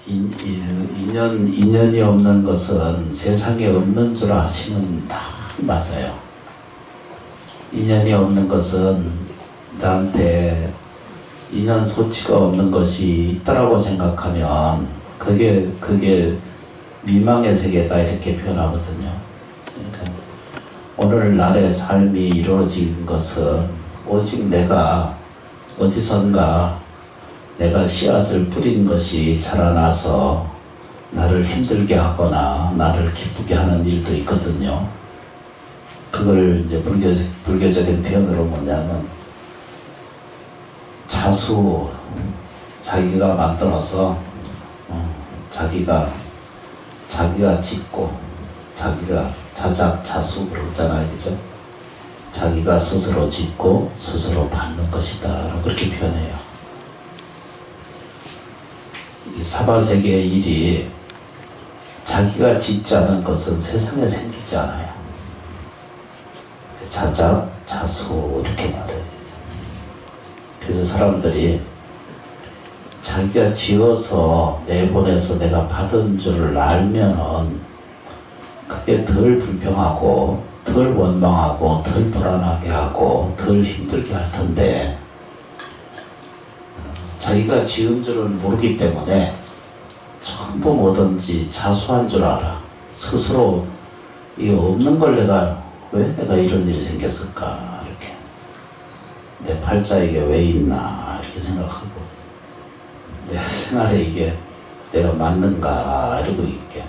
인연이 없는 것은 세상에 없는 줄 아시면 다 맞아요. 인연이 없는 것은 나한테 인연 소치가 없는 것이 있다라고 생각하면 그게 미망의 세계다 이렇게 표현하거든요. 그러니까 오늘날의 삶이 이루어진 것은 오직 내가 어디선가 내가 씨앗을 뿌린 것이 자라나서 나를 힘들게 하거나 나를 기쁘게 하는 일도 있거든요. 그걸 이제 불교적인 표현으로 뭐냐면 자수, 자기가 만들어서 자기가 짓고 자기가 자작자수 그러잖아요, 그죠? 자기가 스스로 짓고 스스로 받는 것이다 그렇게 표현해요. 이 사바세계의 일이 자기가 짓지 않은 것은 세상에 생기지 않아요. 자작, 자수 이렇게 말해야 되죠. 그래서 사람들이 자기가 지어서 내보내서 내가 받은 줄을 알면은 그게 덜 불평하고 덜 원망하고 덜 불안하게 하고 덜 힘들게 할 텐데 자기가 지은 줄은 모르기 때문에 전부 뭐든지 자수한 줄 알아. 스스로 이 없는 걸 왜 내가 이런 일이 생겼을까 이렇게 내 팔자에 이게 왜 있나 이렇게 생각하고 내 생활에 이게 내가 맞는가 이러고 있게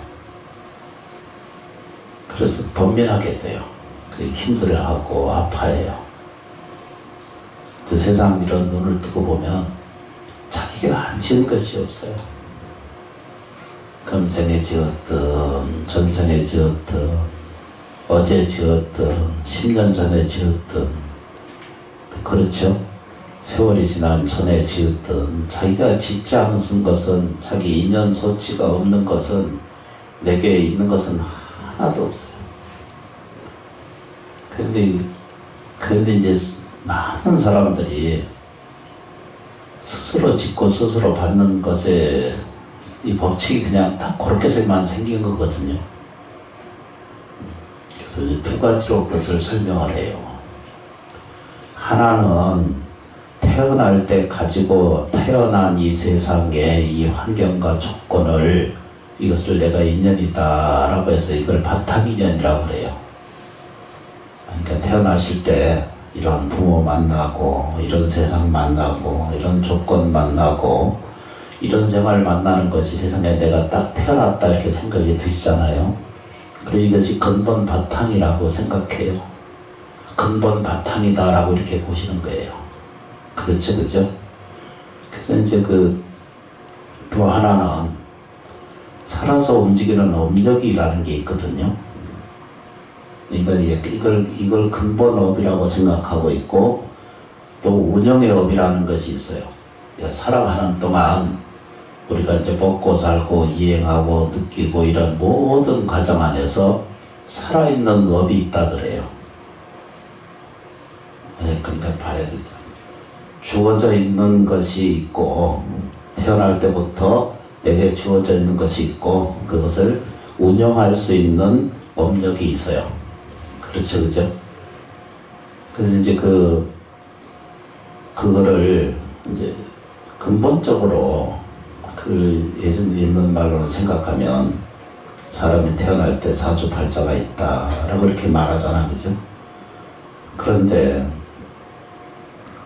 그래서 번민하게 돼요. 힘들어하고 아파해요. 그 세상 이런 눈을 뜨고 보면 자기가 안 지은 것이 없어요. 금생에 지었든 전생에 지었든 어제 지었든 10년 전에 지었든 그렇죠. 세월이 지난 전에 지었든 자기가 짓지 않은 것은 자기 인연 소치가 없는 것은 내게 있는 것은 하나도 없어요. 그런데 이제 많은 사람들이 스스로 짓고 스스로 받는 것에 이 법칙이 그냥 딱 그렇게만 생긴 거거든요. 그래서 이제 두 가지로 그것을 설명을 해요. 하나는 태어날 때 가지고 태어난 이 세상의 이 환경과 조건을 이것을 내가 인연이다 라고 해서 이걸 바탕인연이라고 그래요. 그러니까 태어나실 때 이런 부모 만나고 이런 세상 만나고 이런 조건 만나고 이런 생활 만나는 것이 세상에 내가 딱 태어났다 이렇게 생각이 드시잖아요. 그리고 이것이 근본 바탕이라고 생각해요. 근본 바탕이다 라고 이렇게 보시는 거예요. 그렇죠, 그죠? 그래서 이제 또 하나는 살아서 움직이는 업력이라는 게 있거든요. 이걸 근본업이라고 생각하고 있고 또 운영의 업이라는 것이 있어요. 살아가는 동안 우리가 이제 먹고 살고 이행하고 느끼고 이런 모든 과정 안에서 살아있는 업이 있다 그래요. 그러니까 봐야 되죠. 주어져 있는 것이 있고 태어날 때부터 내게 주어져 있는 것이 있고 그것을 운영할 수 있는 업력이 있어요. 그렇죠, 그죠? 그래서 이제 그거를 이제 근본적으로 예전에 있는 말로는 생각하면 사람이 태어날 때 사주팔자가 있다라고 이렇게 말하잖아, 그죠? 그런데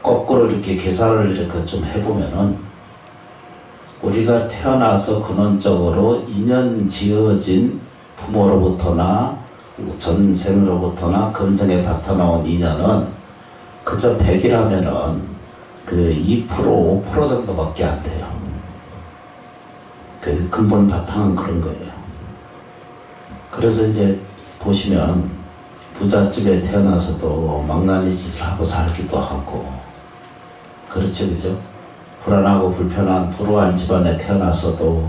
거꾸로 이렇게 계산을 이렇게 좀 해보면은 우리가 태어나서 근원적으로 인연 지어진 부모로부터나 전생으로부터나 금생에 바탕나온 인연은 그저 100이라면은 2%, 5% 정도밖에 안 돼요. 그 근본 바탕은 그런 거예요. 그래서 이제 보시면 부잣집에 태어나서도 망나니 짓을 하고 살기도 하고 그렇죠, 그죠? 불안하고 불편한 불우한 집안에 태어나서도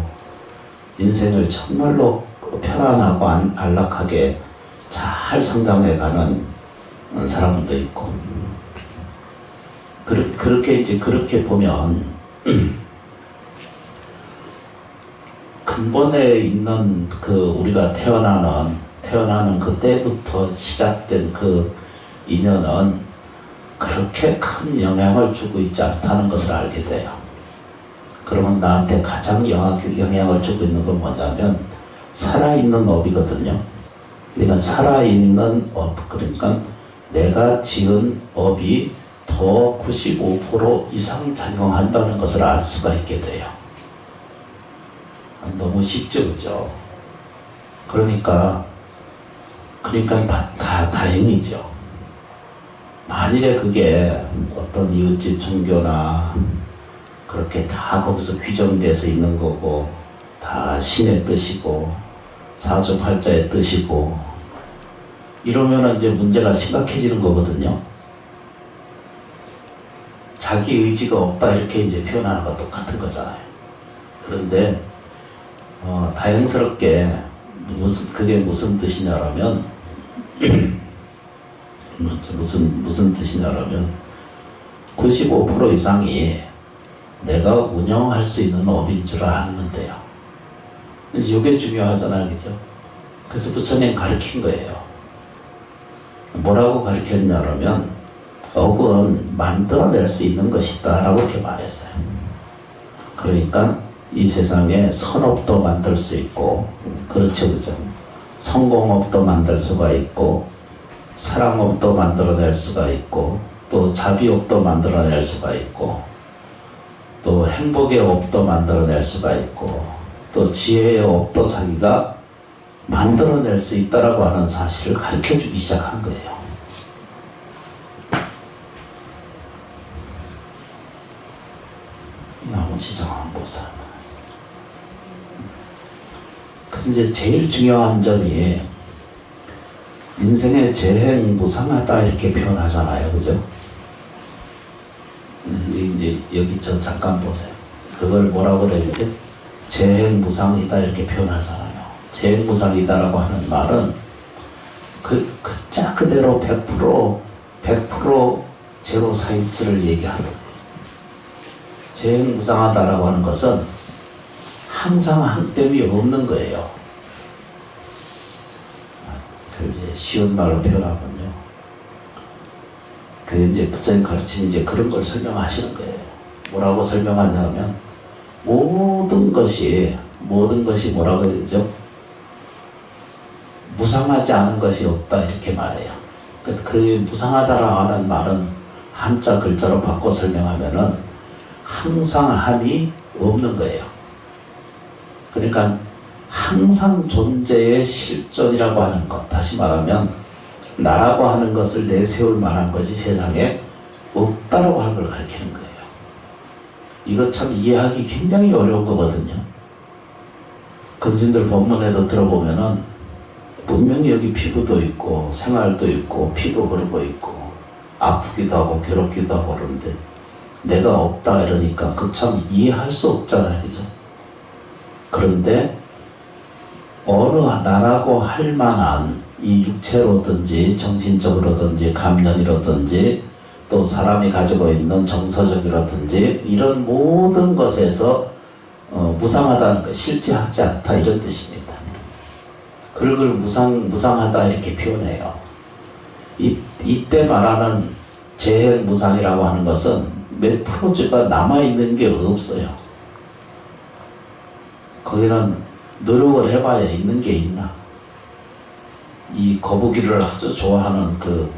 인생을 정말로 편안하고 안락하게 잘 성장해가는 사람도 있고 그렇게 보면 근본에 있는 그 우리가 태어나는 그때부터 시작된 그 인연은 그렇게 큰 영향을 주고 있지 않다는 것을 알게 돼요. 그러면 나한테 가장 영향을 주고 있는 건 뭐냐면 살아있는 업이거든요. 그러니까 살아있는 업, 그러니까 내가 지은 업이 더 95% 이상 작용한다는 것을 알 수가 있게 돼요. 너무 쉽죠, 그죠? 그러니까 다행이죠. 만일에 그게 어떤 이웃집 종교나 그렇게 다 거기서 규정돼서 있는 거고, 다 신의 뜻이고, 사주팔자의 뜻이고, 이러면 이제 문제가 심각해지는 거거든요. 자기 의지가 없다 이렇게 이제 표현하는 거 똑같은 거잖아요. 그런데 다행스럽게 그게 무슨 뜻이냐라면 무슨 뜻이냐라면 95% 이상이 내가 운영할 수 있는 업인 줄 알면 돼요. 그래서 이게 중요하잖아요, 그죠? 그래서 부처님 가르친 거예요. 뭐라고 가르쳤냐면 업은 만들어낼 수 있는 것이다 라고 이렇게 말했어요. 그러니까 이 세상에 선업도 만들 수 있고, 그렇죠, 그죠? 성공업도 만들 수가 있고, 사랑업도 만들어낼 수가 있고, 또 자비업도 만들어낼 수가 있고, 또 행복의 업도 만들어낼 수가 있고, 또 지혜의 업도 자기가 만들어낼 수 있다라고 하는 사실을 가르쳐주기 시작한 거예요. 너무 지성한 보살. 그래서 이제 제일 중요한 점이 인생의 재행무상하다 이렇게 표현하잖아요, 그죠? 이제 여기 잠깐 보세요. 그걸 뭐라고 그래야 되지? 재행무상이다 이렇게 표현하잖아요. 재행무상이다라고 하는 말은 글자 그대로 100% 제로 사이즈를 얘기하는 거예요. 재행무상하다라고 하는 것은 항상 한뼘이 없는 거예요. 이제 쉬운 말로 표현하면요. 이제 부처님 가르침이 이제 그런 걸 설명하시는 거예요. 뭐라고 설명하냐면 모든 것이 뭐라고 그러죠? 무상하지 않은 것이 없다 이렇게 말해요. 그 무상하다라고 하는 말은 한자 글자로 바꿔 설명하면은 항상함이 없는 거예요. 그러니까 항상 존재의 실존이라고 하는 것, 다시 말하면 나라고 하는 것을 내세울 만한 것이 세상에 없다라고 하는 걸 가르치는 거예요. 이거 참 이해하기 굉장히 어려운 거거든요. 근신들 법문에도 들어보면은 분명히 여기 피부도 있고 생활도 있고 피도 흐르고 있고 아프기도 하고 괴롭기도 하고 그러는데 내가 없다 이러니까 그 참 이해할 수 없잖아요, 그죠? 그런데 어느 나라고 할 만한 이 육체로든지 정신적으로든지 감정이라든지 또 사람이 가지고 있는 정서적이라든지 이런 모든 것에서 무상하다는 것, 실제하지 않다 이런 뜻입니다. 그걸 무상하다 이렇게 표현해요. 이때 말하는 재행무상이라고 하는 것은 몇 프로가 남아있는 게 없어요. 거기는 노력을 해봐야 있는 게 있나. 이 거북이를 아주 좋아하는 그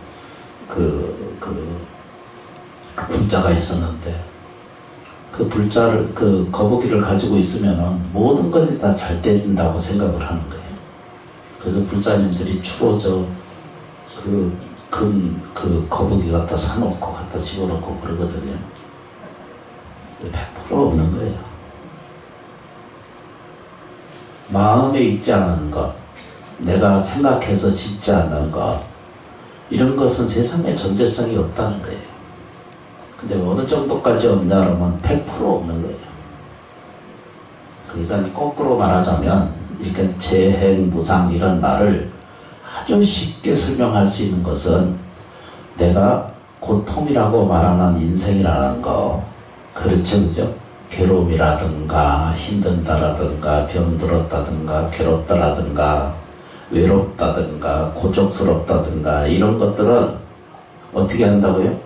불자가 있었는데 그 거북이를 가지고 있으면은 모든 것이 다 잘 된다고 생각을 하는 거예요. 그래서 불자님들이 주로 그 거북이 갖다 사놓고 갖다 집어넣고 그러거든요. 100% 없는 거예요. 마음에 있지 않은 것, 내가 생각해서 짓지 않는 것, 이런 것은 세상에 존재성이 없다는 거예요. 근데 어느 정도까지 없냐면 100% 없는 거예요. 그러니까 거꾸로 말하자면 이렇게 재행무상 이런 말을 아주 쉽게 설명할 수 있는 것은 내가 고통이라고 말하는 인생이라는 거, 그렇죠, 그죠? 괴로움이라든가 힘든다라든가 병들었다든가 괴롭다라든가 외롭다든가 고족스럽다든가 이런 것들은 어떻게 한다고요?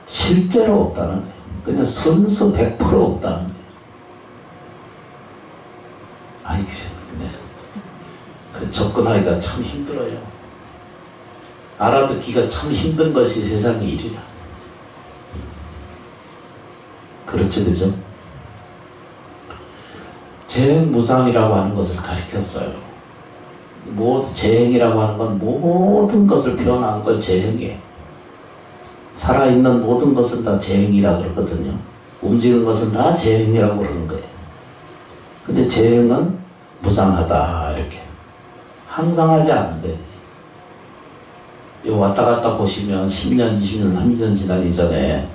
실제로 없다는 거예요. 그냥 순수 100% 없다는 거예요. 아이, 네. 그 접근하기가 참 힘들어요. 알아듣기가 참 힘든 것이 세상의 일이야. 그렇죠, 그죠? 재행무상이라고 하는 것을 가리켰어요. 재행이라고 하는 건 모든 것을 표현하는 걸 재행이에요. 살아있는 모든 것은 다 재행이라고 그러거든요. 움직이는 것은 다 재행이라고 그러는 거예요. 근데 재행은 무상하다, 이렇게. 항상 하지 않는 거예요. 왔다 갔다 보시면 10년, 20년, 30년 지나기 전에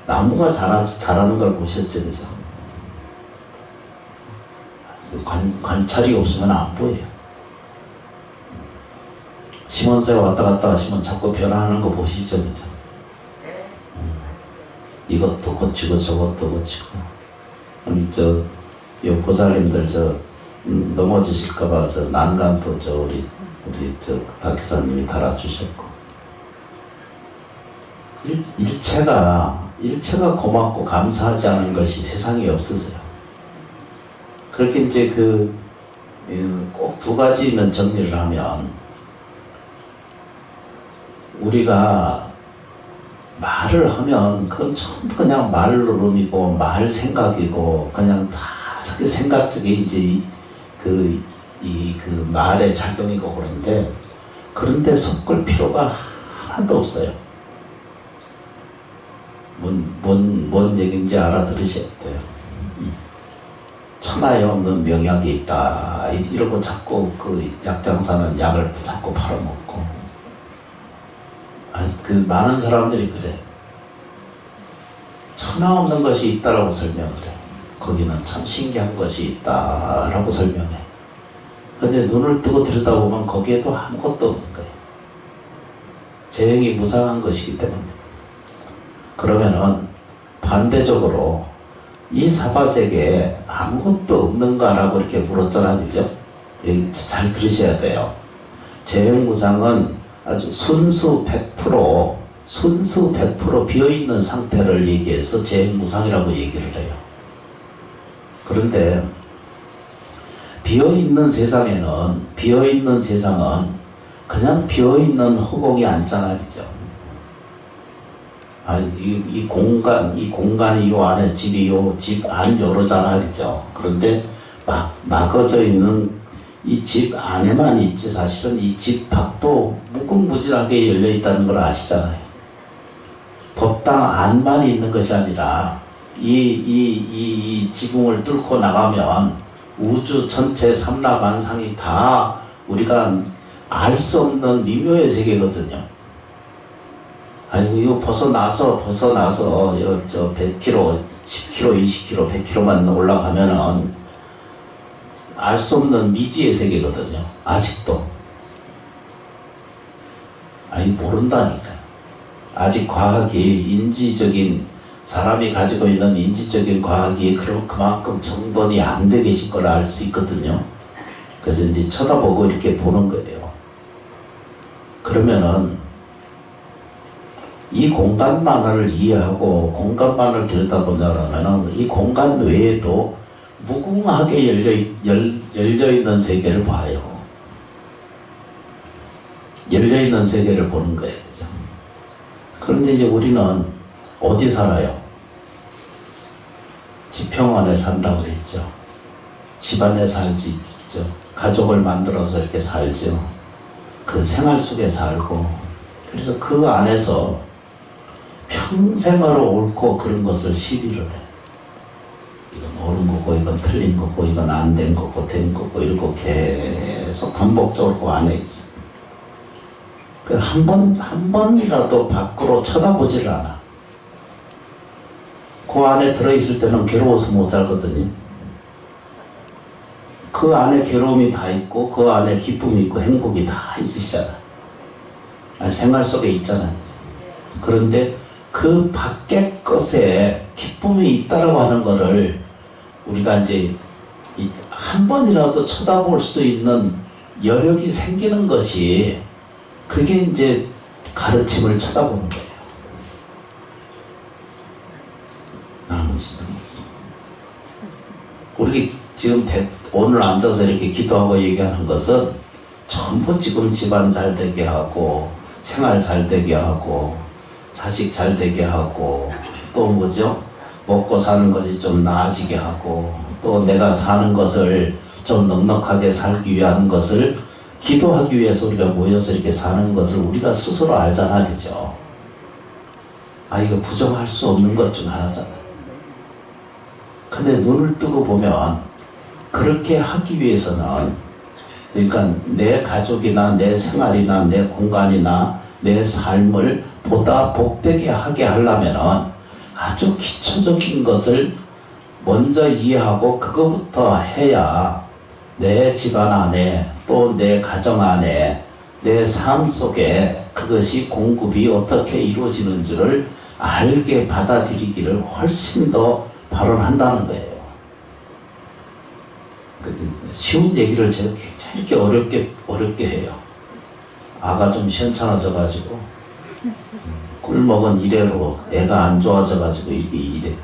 나무가 자라는 걸 보셨죠, 그죠? 관찰이 없으면 안 보여요. 심원서에 왔다 갔다 하시면 자꾸 변화하는 거 보시죠, 그죠? 이것도 고치고 저것도 고치고. 아니, 요 보살님들 넘어지실까봐 난간도 우리 박 기사님이 달아주셨고. 일체가 고맙고 감사하지 않은 것이 세상에 없으세요. 그렇게 이제 꼭 두 가지면 정리를 하면, 우리가 말을 하면 그건 전부 그냥 말 노름이고 말 생각이고 그냥 다 자기 생각 쪽에 이제 그 말의 작용이고 그런데 섞을 필요가 하나도 없어요. 뭔 얘기인지 알아들으셔야 돼요. 천하에 없는 명약이 있다 이러고 자꾸 약장사는 약을 자꾸 팔아먹고. 많은 사람들이 그래. 천하 없는 것이 있다라고 설명을 해. 거기는 참 신기한 것이 있다라고 설명해. 근데 눈을 뜨고 들여다보면 거기에도 아무것도 없는 거예요. 재행이 무상한 것이기 때문에. 그러면은 반대적으로 이 사바세계에 아무것도 없는가라고 이렇게 물었잖아, 그죠? 여기 잘 들으셔야 돼요. 재행무상은 아주 순수 100% 비어있는 상태를 얘기해서 재행무상이라고 얘기를 해요. 그런데 비어있는 세상은 그냥 비어있는 허공이 아니잖아요, 그죠? 이 공간이 요 안에 집 안 요러잖아, 그죠? 그런데 막어져 있는 이 집 안에만 있지, 사실은 이 집 밖도 무궁무진하게 열려 있다는 걸 아시잖아요. 법당 안만 있는 것이 아니라 이 지붕을 뚫고 나가면 우주 전체 삼라만상이 다 우리가 알 수 없는 미묘의 세계거든요. 아니, 이거 벗어나서 100km, 10km, 20km, 100km만 올라가면은 알 수 없는 미지의 세계거든요. 아직도. 아니, 모른다니까요. 아직 과학이 사람이 가지고 있는 인지적인 과학이 그만큼 정돈이 안 돼 계신 걸 알 수 있거든요. 그래서 이제 쳐다보고 이렇게 보는 거예요. 그러면은 이 공간만을 이해하고 공간만을 들여다보자면은 이 공간 외에도 무궁하게 열려있는 세계를 봐요. 열려있는 세계를 보는 거예요. 그죠? 그런데 이제 우리는 어디 살아요? 지평원에 산다고 그랬죠. 집안에 살지 있죠. 가족을 만들어서 이렇게 살죠. 그 생활 속에 살고, 그래서 그 안에서 평생을 옳고 그런 것을 시비를 해. 이건 옳은 거고, 이건 틀린 거고, 이건 안 된 거고, 된 거고, 이러고 계속 반복적으로 그 안에 있어. 한 번이라도 밖으로 쳐다보질 않아. 그 안에 들어있을 때는 괴로워서 못 살거든요. 그 안에 괴로움이 다 있고, 그 안에 기쁨이 있고, 행복이 다 있으시잖아. 생활 속에 있잖아요. 그런데 그 밖의 것에 기쁨이 있다라고 하는 거를 우리가 이제 한 번이라도 쳐다볼 수 있는 여력이 생기는 것이 그게 이제 가르침을 쳐다보는 거예요. 우리 지금 오늘 앉아서 이렇게 기도하고 얘기하는 것은 전부 지금 집안 잘 되게 하고 생활 잘 되게 하고 자식 잘 되게 하고 또 뭐죠? 먹고 사는 것이 좀 나아지게 하고 또 내가 사는 것을 좀 넉넉하게 살기 위한 것을 기도하기 위해서 우리가 모여서 이렇게 사는 것을 우리가 스스로 알잖아, 그죠? 이거 부정할 수 없는 것 중 하나잖아. 근데 눈을 뜨고 보면 그렇게 하기 위해서는 그러니까 내 가족이나 내 생활이나 내 공간이나 내 삶을 보다 복되게 하게 하려면은 아주 기초적인 것을 먼저 이해하고 그거부터 해야 내 집안 안에 또 내 가정 안에 내 삶 속에 그것이 공급이 어떻게 이루어지는 줄을 알게 받아들이기를 훨씬 더 발언한다는 거예요. 쉬운 얘기를 제가 굉장히 이렇게 어렵게 해요. 아가 좀 시원찮아져가지고 꿀먹은 이래로 애가 안 좋아져가지고 이게 이래.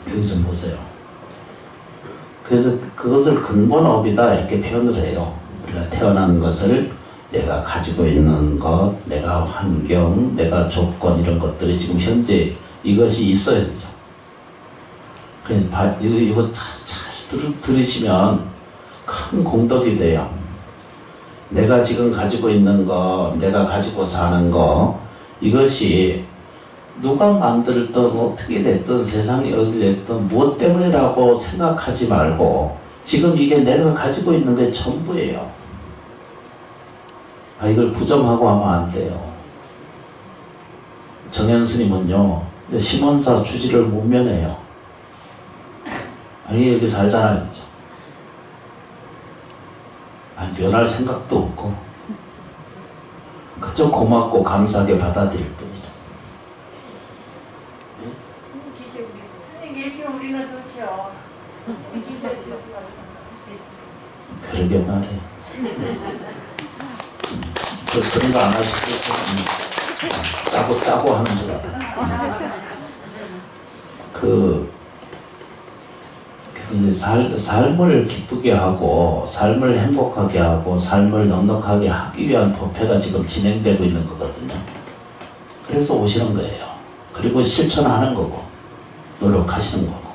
여기 좀 보세요. 그래서 그것을 근본업이다 이렇게 표현을 해요. 우리가 태어난 것을 내가 가지고 있는 것, 내가 환경, 내가 조건 이런 것들이 지금 현재 이것이 있어야 되죠. 이거 잘 들으시면 큰 공덕이 돼요. 내가 지금 가지고 있는 거, 내가 가지고 사는 거, 이것이 누가 만들든 어떻게 됐든 세상이 어디 됐든 무엇 때문이라고 생각하지 말고 지금 이게 내가 가지고 있는 게 전부예요. 이걸 부정하고 하면 안 돼요. 정현 스님은요, 심원사 주지를 못 면해요. 여기 살잖아요, 그죠? 면할 생각도 없고, 그저 고맙고 감사하게 받아들일 뿐이다. 스님 계시면 우리는 좋죠. 스님 계셔야죠. 그러게 말이에요. 그런 거 안 하시고, 짜고 하는 줄 알아요. 그래서 이제 삶을 기쁘게 하고, 삶을 행복하게 하고, 삶을 넉넉하게 하기 위한 법회가 지금 진행되고 있는 거거든요. 그래서 오시는 거예요. 그리고 실천하는 거고, 노력하시는 거고.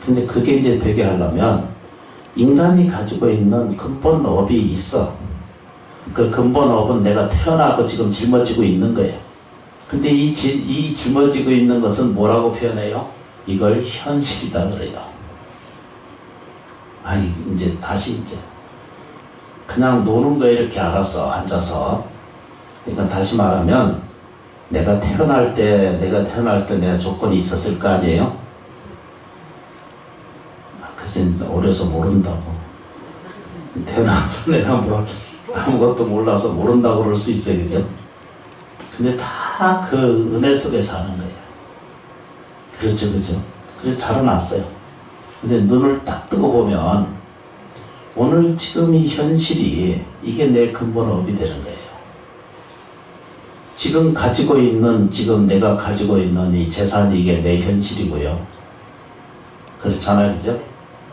근데 그게 이제 되게 하려면, 인간이 가지고 있는 근본업이 있어. 그 근본업은 내가 태어나고 지금 짊어지고 있는 거예요. 근데 이 짊어지고 있는 것은 뭐라고 표현해요? 이걸 현실이다 그래요. 이제 다시 그냥 노는 거 이렇게 알아서 앉아서. 그러니까 다시 말하면 내가 태어날 때 내가 조건이 있었을 거 아니에요? 글쎄 어려서 모른다고. 태어나서 내가 아무것도 몰라서 모른다고 그럴 수 있어요, 그죠? 근데 다 그 은혜 속에 사는 거예요. 그렇죠, 그죠? 그래서 자라났어요. 근데 눈을 딱 뜨고 보면 오늘 지금 이 현실이 이게 내 근본업이 되는 거예요. 지금 내가 가지고 있는 이 재산이 이게 내 현실이고요. 그렇잖아요, 그죠?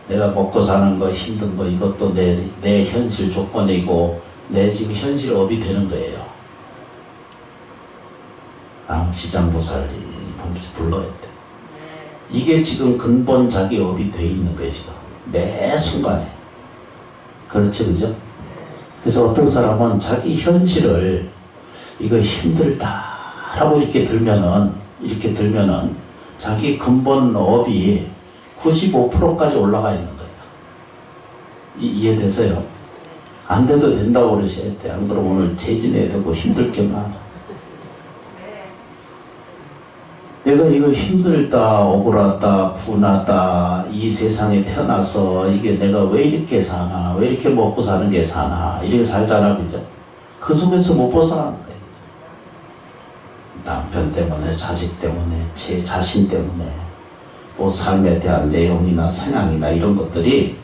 내가 먹고 사는 거, 힘든 거, 이것도 내 현실 조건이고, 내 지금 현실업이 되는 거예요. 시장보살이 보면서 불러야 돼. 이게 지금 근본 자기 업이 돼 있는 거예요, 지금. 매 순간에. 그렇죠, 그죠? 그래서 어떤 사람은 자기 현실을, 이거 힘들다라고 이렇게 들면은, 자기 근본 업이 95%까지 올라가 있는 거예요. 이해되세요? 안 돼도 된다고 그러셔야 돼. 안 그러면 오늘 재진해야 되고 힘들 게 많아. 내가 이거 힘들다, 억울하다, 분하다, 이 세상에 태어나서 이게 내가 왜 이렇게 사나, 왜 이렇게 먹고 사는 게 사나, 이렇게 살잖아, 그죠? 그 속에서 못 벗어나는 거예요. 남편 때문에, 자식 때문에, 제 자신 때문에, 또 삶에 대한 내용이나 성향이나 이런 것들이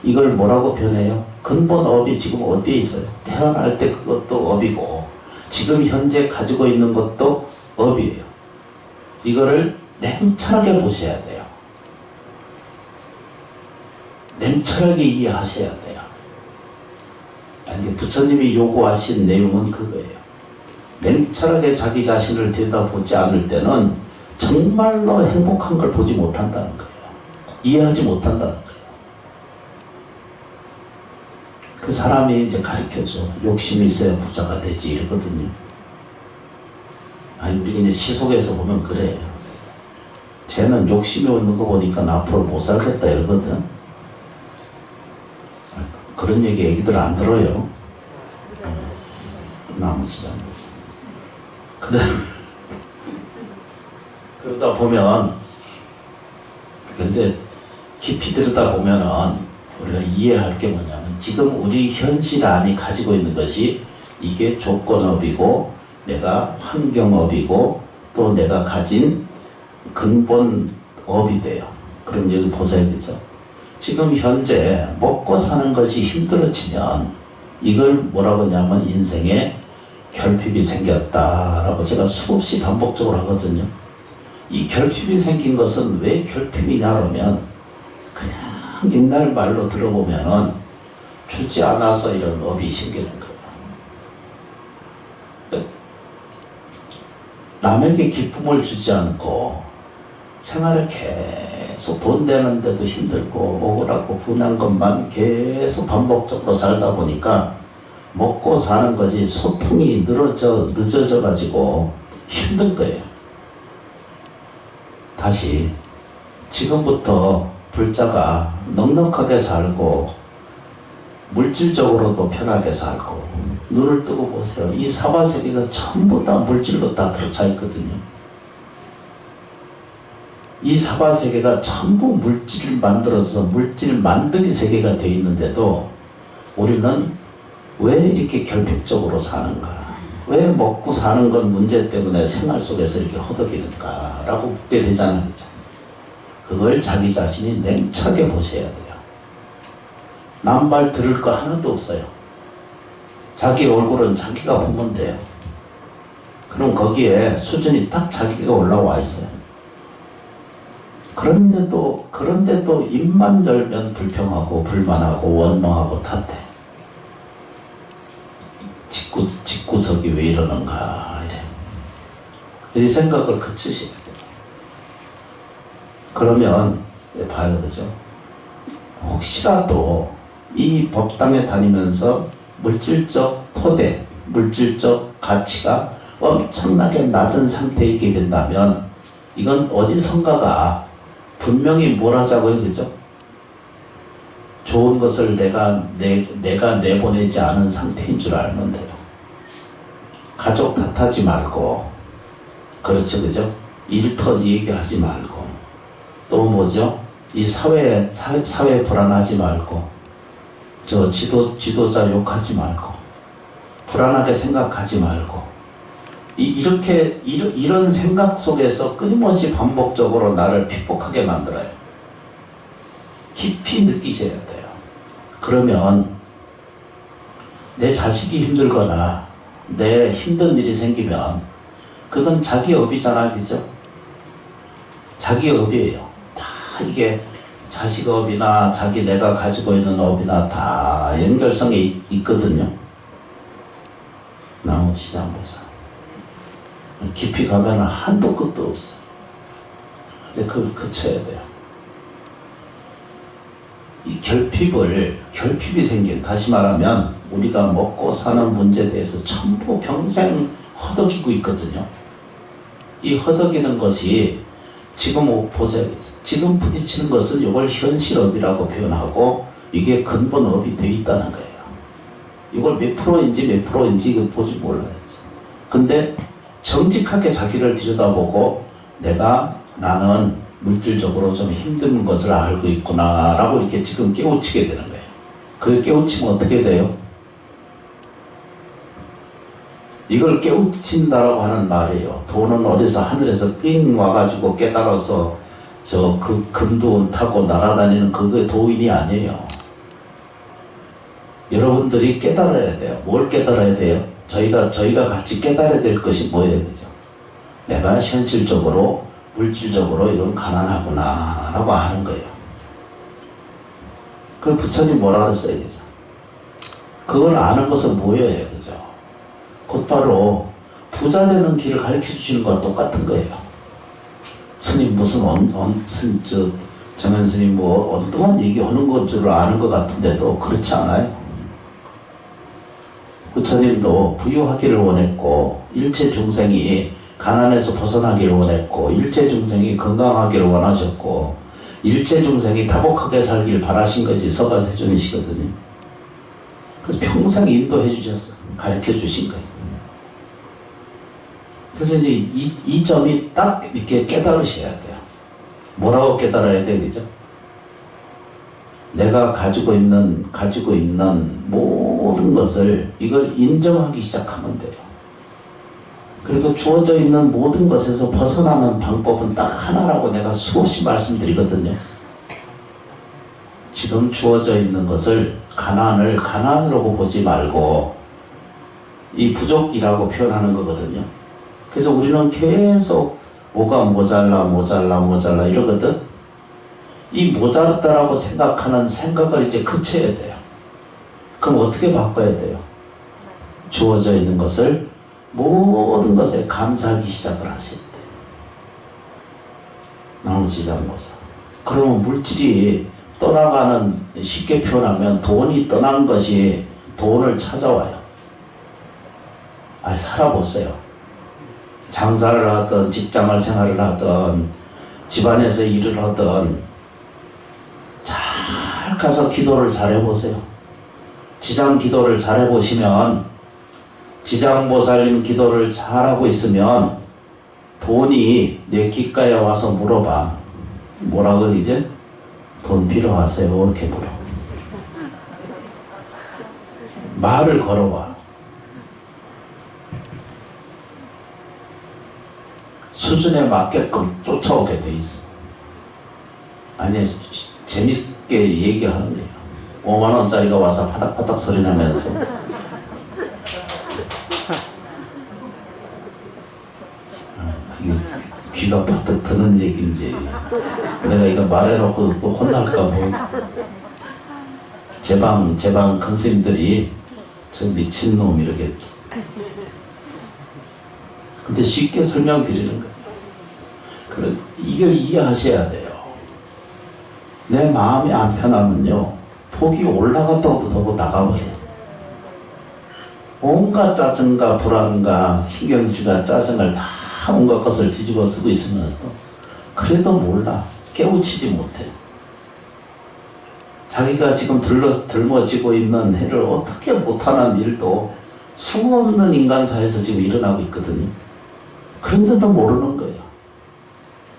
이걸 뭐라고 표현해요? 근본 업이 지금 어디에 있어요? 태어날 때 그것도 업이고 지금 현재 가지고 있는 것도 업이에요. 이거를 냉철하게 보셔야 돼요. 냉철하게 이해하셔야 돼요. 아니, 부처님이 요구하신 내용은 그거예요. 냉철하게 자기 자신을 들여다보지 않을 때는 정말로 행복한 걸 보지 못한다는 거예요. 이해하지 못한다는 거예요. 그 사람이 이제 가르쳐줘. 욕심이 있어야 부자가 되지 이러거든요. 아니, 우리 이제 시속에서 보면 그래요. 쟤는 욕심이 없는 거 보니까 앞으로 못 살겠다 이러거든. 그런 얘기 애기들 안 들어요. 나머지 잘못했어. 그러다 보면, 근데 깊이 들여다 보면은 우리가 이해할 게 뭐냐면 지금 우리 현실 안에 가지고 있는 것이 이게 조건업이고 내가 환경업이고 또 내가 가진 근본업이 돼요. 그럼 여기 보셔야 되죠. 지금 현재 먹고 사는 것이 힘들어지면 이걸 뭐라고 하냐면 인생에 결핍이 생겼다라고 제가 수없이 반복적으로 하거든요. 이 결핍이 생긴 것은 왜 결핍이냐 그러면 그냥 옛날 말로 들어보면은 주지 않아서 이런 업이 생기는 거예요. 남에게 기쁨을 주지 않고 생활을 계속 돈 되는데도 힘들고 억울하고 분한 것만 계속 반복적으로 살다 보니까 먹고 사는 것이 소통이 늦어져 가지고 힘든 거예요. 다시 지금부터 불자가 넉넉하게 살고 물질적으로도 편하게 살고 눈을 뜨고 보세요. 이 사바세계가 전부 다 물질로 다 들어차 있거든요. 이 사바세계가 전부 물질을 만들어서 물질 만들이 세계가 되어 있는데도 우리는 왜 이렇게 결핍적으로 사는가? 왜 먹고 사는 건 문제 때문에 생활 속에서 이렇게 허덕이는가? 라고 묻게 되잖아요. 그걸 자기 자신이 냉철하게 보셔야 돼요. 남 말 들을 거 하나도 없어요. 자기 얼굴은 자기가 보면 돼요. 그럼 거기에 수준이 딱 자기가 올라와 있어요. 그런데도 입만 열면 불평하고 불만하고 원망하고 탓해. 집구석이 왜 이러는가 이래. 이 생각을 그치셔야 돼요. 그러면 봐요, 그죠? 혹시라도 이 법당에 다니면서 물질적 토대, 물질적 가치가 엄청나게 낮은 상태에 있게 된다면 이건 어디선가가 분명히 뭘 하자고요, 그죠? 좋은 것을 내가 내보내지 않은 상태인 줄 알면 돼요. 가족 탓하지 말고, 그렇죠, 그죠? 일터지 얘기하지 말고, 또 뭐죠? 이 사회 불안하지 말고, 지도자 욕하지 말고, 불안하게 생각하지 말고, 이런 생각 속에서 끊임없이 반복적으로 나를 핍박하게 만들어요. 깊이 느끼셔야 돼요. 그러면 내 자식이 힘들거나 내 힘든 일이 생기면 그건 자기 업이잖아, 그죠? 자기 업이에요. 다 이게 자식 업이나 내가 가지고 있는 업이나 다 연결성이 있거든요. 나머지 장보사 깊이 가면 한도 끝도 없어요. 근데 그걸 그쳐야 돼요. 이 결핍이 생긴, 다시 말하면 우리가 먹고 사는 문제에 대해서 전부 평생 허덕이고 있거든요. 이 허덕이는 것이 지금 보셔야겠죠. 지금 부딪히는 것은 이걸 현실업이라고 표현하고 이게 근본업이 되어 있다는 거예요. 이걸 몇 프로인지 이거 보지 몰라야죠. 근데 정직하게 자기를 들여다보고 나는 물질적으로 좀 힘든 것을 알고 있구나 라고 이렇게 지금 깨우치게 되는 거예요. 그 깨우치면 어떻게 돼요? 이걸 깨우친다라고 하는 말이에요. 돈은 어디서 하늘에서 삥 와가지고 깨달아서 저 그 금두운 타고 날아다니는 그게 도인이 아니에요. 여러분들이 깨달아야 돼요. 뭘 깨달아야 돼요? 저희가 같이 깨달아야 될 것이 뭐예요? 그죠? 내가 현실적으로, 물질적으로 이건 가난하구나, 라고 하는 거예요. 그 부처님 뭐라 그랬어요? 그죠? 그걸 아는 것은 뭐예요? 그죠? 곧바로 부자 되는 길을 가르쳐 주시는 거와 똑같은 거예요. 스님 무슨 정현 스님 뭐 엉뚱한 얘기하는 것 줄 아는 것 같은데도 그렇지 않아요. 부처님도 부유하기를 원했고 일체 중생이 가난에서 벗어나기를 원했고 일체 중생이 건강하기를 원하셨고 일체 중생이 다복하게 살길 바라신 것이 서가세존이시거든요. 그래서 평생 인도해 주셨어요. 가르쳐 주신 거예요. 그래서 이제 이 점이 딱 이렇게 깨달으셔야 돼요. 뭐라고 깨달아야 돼요, 그죠? 내가 가지고 있는 모든 것을 이걸 인정하기 시작하면 돼요. 그리고 주어져 있는 모든 것에서 벗어나는 방법은 딱 하나라고 내가 수없이 말씀드리거든요. 지금 주어져 있는 것을 가난을 가난으로 보지 말고 이 부족이라고 표현하는 거거든요. 그래서 우리는 계속 뭐가 모자라 이러거든. 이 모자랐다라고 생각하는 생각을 이제 그쳐야 돼요. 그럼 어떻게 바꿔야 돼요? 주어져 있는 것을 모든 것에 감사하기 시작을 하셔야 돼요. 나무지장모사. 그러면 물질이 떠나가는, 쉽게 표현하면 돈이 떠난 것이 돈을 찾아와요. 살아보세요. 장사를 하든 직장을 생활을 하든 집안에서 일을 하든 잘 가서 기도를 잘 해보세요. 지장 기도를 잘 해보시면, 지장보살님 기도를 잘하고 있으면 돈이 내 귓가에 와서 물어봐. 뭐라고 이제? 돈 필요하세요? 이렇게 물어. 말을 걸어봐. 수준에 맞게끔 쫓아오게 돼 있어. 아니, 재밌게 얘기하는 거예요. 5만원짜리가 와서 파닥파닥 소리 나면서. 귀가 팍 드는 얘기인지, 내가 이거 말해놓고 또 혼날까 뭐. 제방 큰 스님들이 저 미친놈 이렇게. 근데 쉽게 설명드리는 거예요. 그래, 이걸 이해하셔야 돼요. 내 마음이 안 편하면요, 폭이 올라갔다고 더 나가버려요. 온갖 짜증과 불안과 신경질과 짜증을 다 온갖 것을 뒤집어 쓰고 있으면서 그래도 몰라. 깨우치지 못해. 자기가 지금 들머지고 있는 해를 어떻게 못하는 일도 수없는 인간사에서 지금 일어나고 있거든요. 그런데도 모르는 거예요.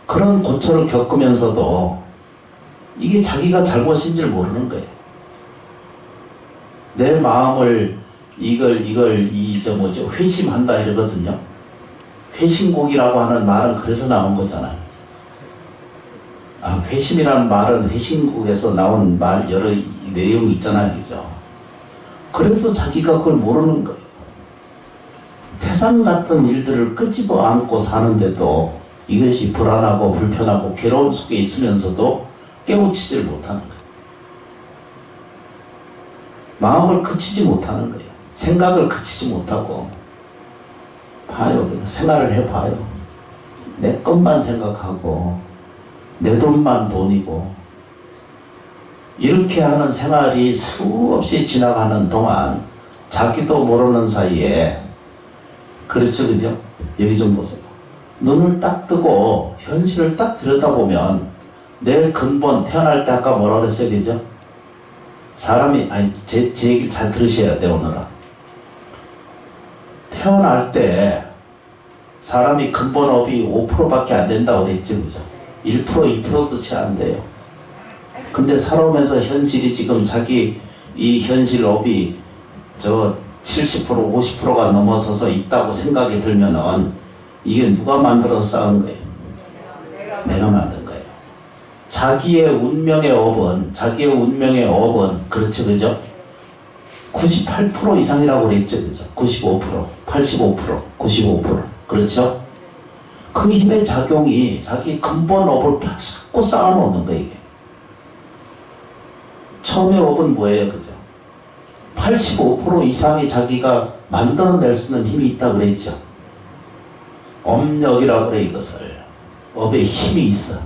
그런 고초를 겪으면서도 이게 자기가 잘못인 줄 모르는 거예요. 내 마음을 회심한다 이러거든요. 회심곡이라고 하는 말은 그래서 나온 거잖아요. 회심이란 말은 회심곡에서 나온 말 여러 내용이 있잖아요. 그죠? 그래도 자기가 그걸 모르는 거예요. 태산 같은 일들을 끄집어 안고 사는데도 이것이 불안하고 불편하고 괴로움 속에 있으면서도 깨우치질 못하는 거예요. 마음을 그치지 못하는 거예요. 생각을 그치지 못하고 봐요. 생활을 해봐요. 내 것만 생각하고 내 돈만 돈이고 이렇게 하는 생활이 수없이 지나가는 동안 자기도 모르는 사이에, 그렇죠, 그죠? 여기 좀 보세요. 눈을 딱 뜨고 현실을 딱 들여다보면 내 근본, 태어날 때 아까 뭐라 그랬어요, 그죠? 사람이, 제 얘기를 잘 들으셔야 돼요, 오늘은. 태어날 때 사람이 근본업이 5%밖에 안 된다고 그랬죠, 그죠? 1%, 2%도 채 안 돼요. 근데 살아오면서 현실이 지금 자기 이 현실업이 70% 50%가 넘어서서 있다고 생각이 들면은 이게 누가 만들어서 쌓은 거예요? 내가 만든 거예요. 자기의 운명의 업은 그렇죠, 그죠? 98% 이상이라고 그랬죠, 그죠? 95%, 85%, 95%, 그렇죠? 그 힘의 작용이 자기 근본 업을 자꾸 쌓아놓는 거예요, 이게. 처음에 업은 뭐예요, 그죠? 85% 이상이 자기가 만들어낼 수 있는 힘이 있다 그랬죠. 업력이라고 그래, 이것을. 업에 힘이 있어.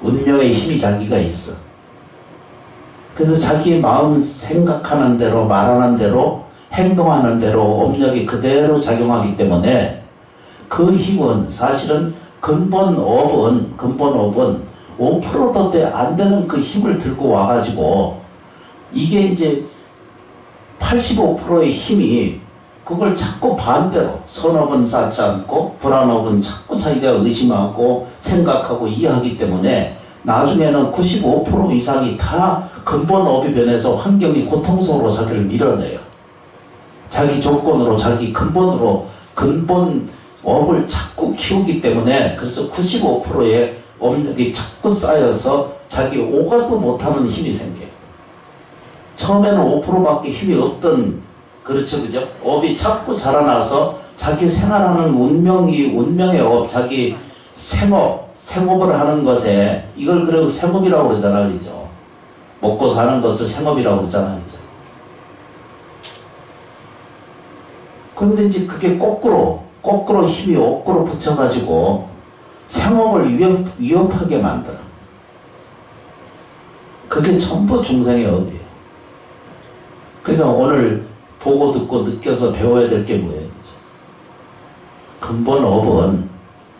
운명의 힘이 자기가 있어. 그래서 자기 마음 생각하는 대로, 말하는 대로, 행동하는 대로 업력이 그대로 작용하기 때문에 그 힘은 사실은 근본 업은 5%도 안 되는 그 힘을 들고 와가지고 이게 이제 85%의 힘이 그걸 자꾸 반대로 선업은 쌓지 않고 불안업은 자꾸 자기가 의심하고 생각하고 이해하기 때문에 나중에는 95% 이상이 다 근본업이 변해서 환경이 고통스러워 자기를 밀어내요. 자기 조건으로 자기 근본으로 근본업을 자꾸 키우기 때문에 그래서 95%의 업력이 자꾸 쌓여서 자기 오가도 못하는 힘이 생겨요. 처음에는 5%밖에 힘이 없던, 그렇죠, 그죠? 업이 자꾸 자라나서 자기 생활하는 운명의 업, 자기 생업을 하는 것에, 이걸 그리고 생업이라고 그러잖아, 그죠? 먹고 사는 것을 생업이라고 그러잖아, 그죠? 그런데 이제 그게 거꾸로 힘이 거꾸로 붙여가지고 생업을 위협하게 만들어. 그게 전부 중생의 업이에요. 그러니까 오늘 보고 듣고 느껴서 배워야 될 게 뭐예요? 근본 업은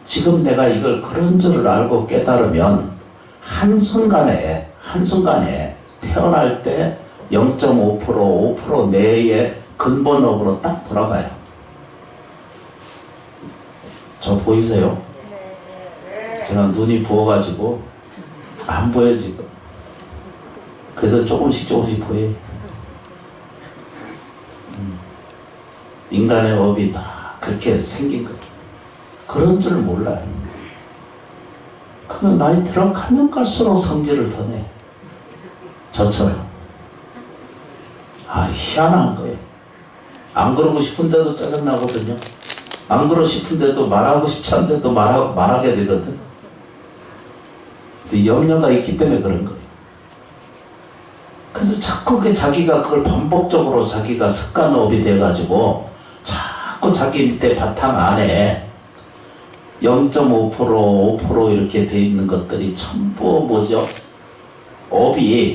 지금 내가 이걸 그런 줄을 알고 깨달으면 한순간에 태어날 때 0.5%, 5% 내의 근본 업으로 딱 돌아가요. 저 보이세요? 제가 눈이 부어가지고 안 보여 지금. 그래서 조금씩 보여요. 인간의 업이 다 그렇게 생긴 거예요. 그런 줄 몰라요. 그건 나이 들어가면 갈수록 성질을 더 내. 저처럼. 희한한 거예요. 안 그러고 싶은데도 짜증나거든요. 안 그러고 싶은데도 말하고 싶지 않은데도 말하게 되거든. 근데 염려가 있기 때문에 그런 거예요. 그래서 자꾸 자기가 그걸 반복적으로 자기가 습관업이 돼가지고 자꾸 자기 밑에 바탕 안에 0.5%, 5% 이렇게 돼 있는 것들이 전부 뭐죠?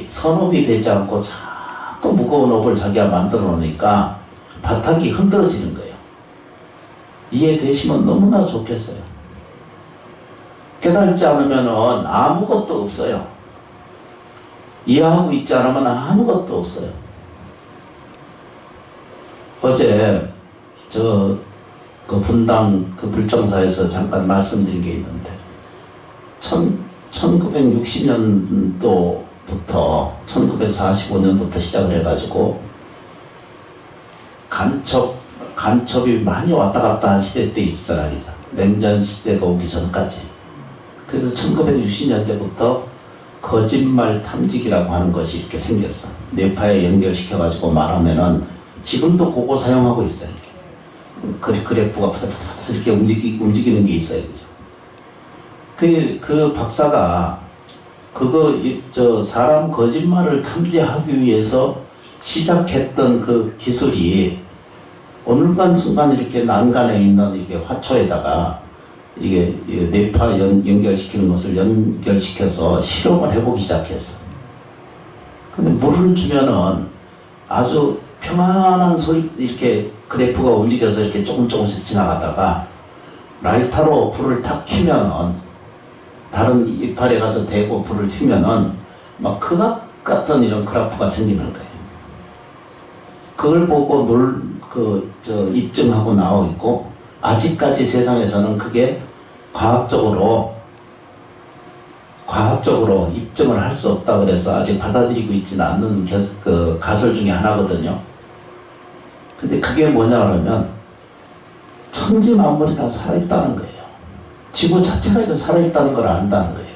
선업이 되지 않고 자꾸 무거운 업을 자기가 만들어 놓으니까 바탕이 흔들어지는 거예요. 이해되시면 너무나 좋겠어요. 깨달지 않으면 아무것도 없어요. 이해하고 있지 않으면 아무것도 없어요. 어제 그 분당 그 불정사에서 잠깐 말씀드린 게 있는데 1960년도부터 1945년부터 시작을 해가지고 간첩이 많이 왔다 갔다 한 시대 때 있었잖아요. 냉전 시대가 오기 전까지. 그래서 1960년대부터 거짓말 탐지기라고 하는 것이 이렇게 생겼어. 뇌파에 연결시켜가지고 말하면은 지금도 그거 사용하고 있어요. 이렇게. 그래프가 푸드푸드 이렇게 움직이는 게 있어요. 그죠? 그 박사가 사람 거짓말을 탐지하기 위해서 시작했던 그 기술이 어느 순간 이렇게 난간에 있는 이게 화초에다가 이게 뇌파 연결시키는 것을 연결시켜서 실험을 해보기 시작했어. 근데 물을 주면은 아주 평안한 소리, 이렇게 그래프가 움직여서 이렇게 조금씩 지나가다가 라이터로 불을 탁 켜면은 다른 이파리에 가서 대고 불을 켜면은 막 극악 같은 이런 그래프가 생기는 거예요. 그걸 보고 입증하고 나오고 있고, 아직까지 세상에서는 그게 과학적으로 입증을 할 수 없다 그래서 아직 받아들이고 있지는 않는 그 가설 중에 하나거든요. 근데 그게 뭐냐 그러면 천지 만물이 다 살아있다는 거예요. 지구 자체가 이거 살아있다는 걸 안다는 거예요.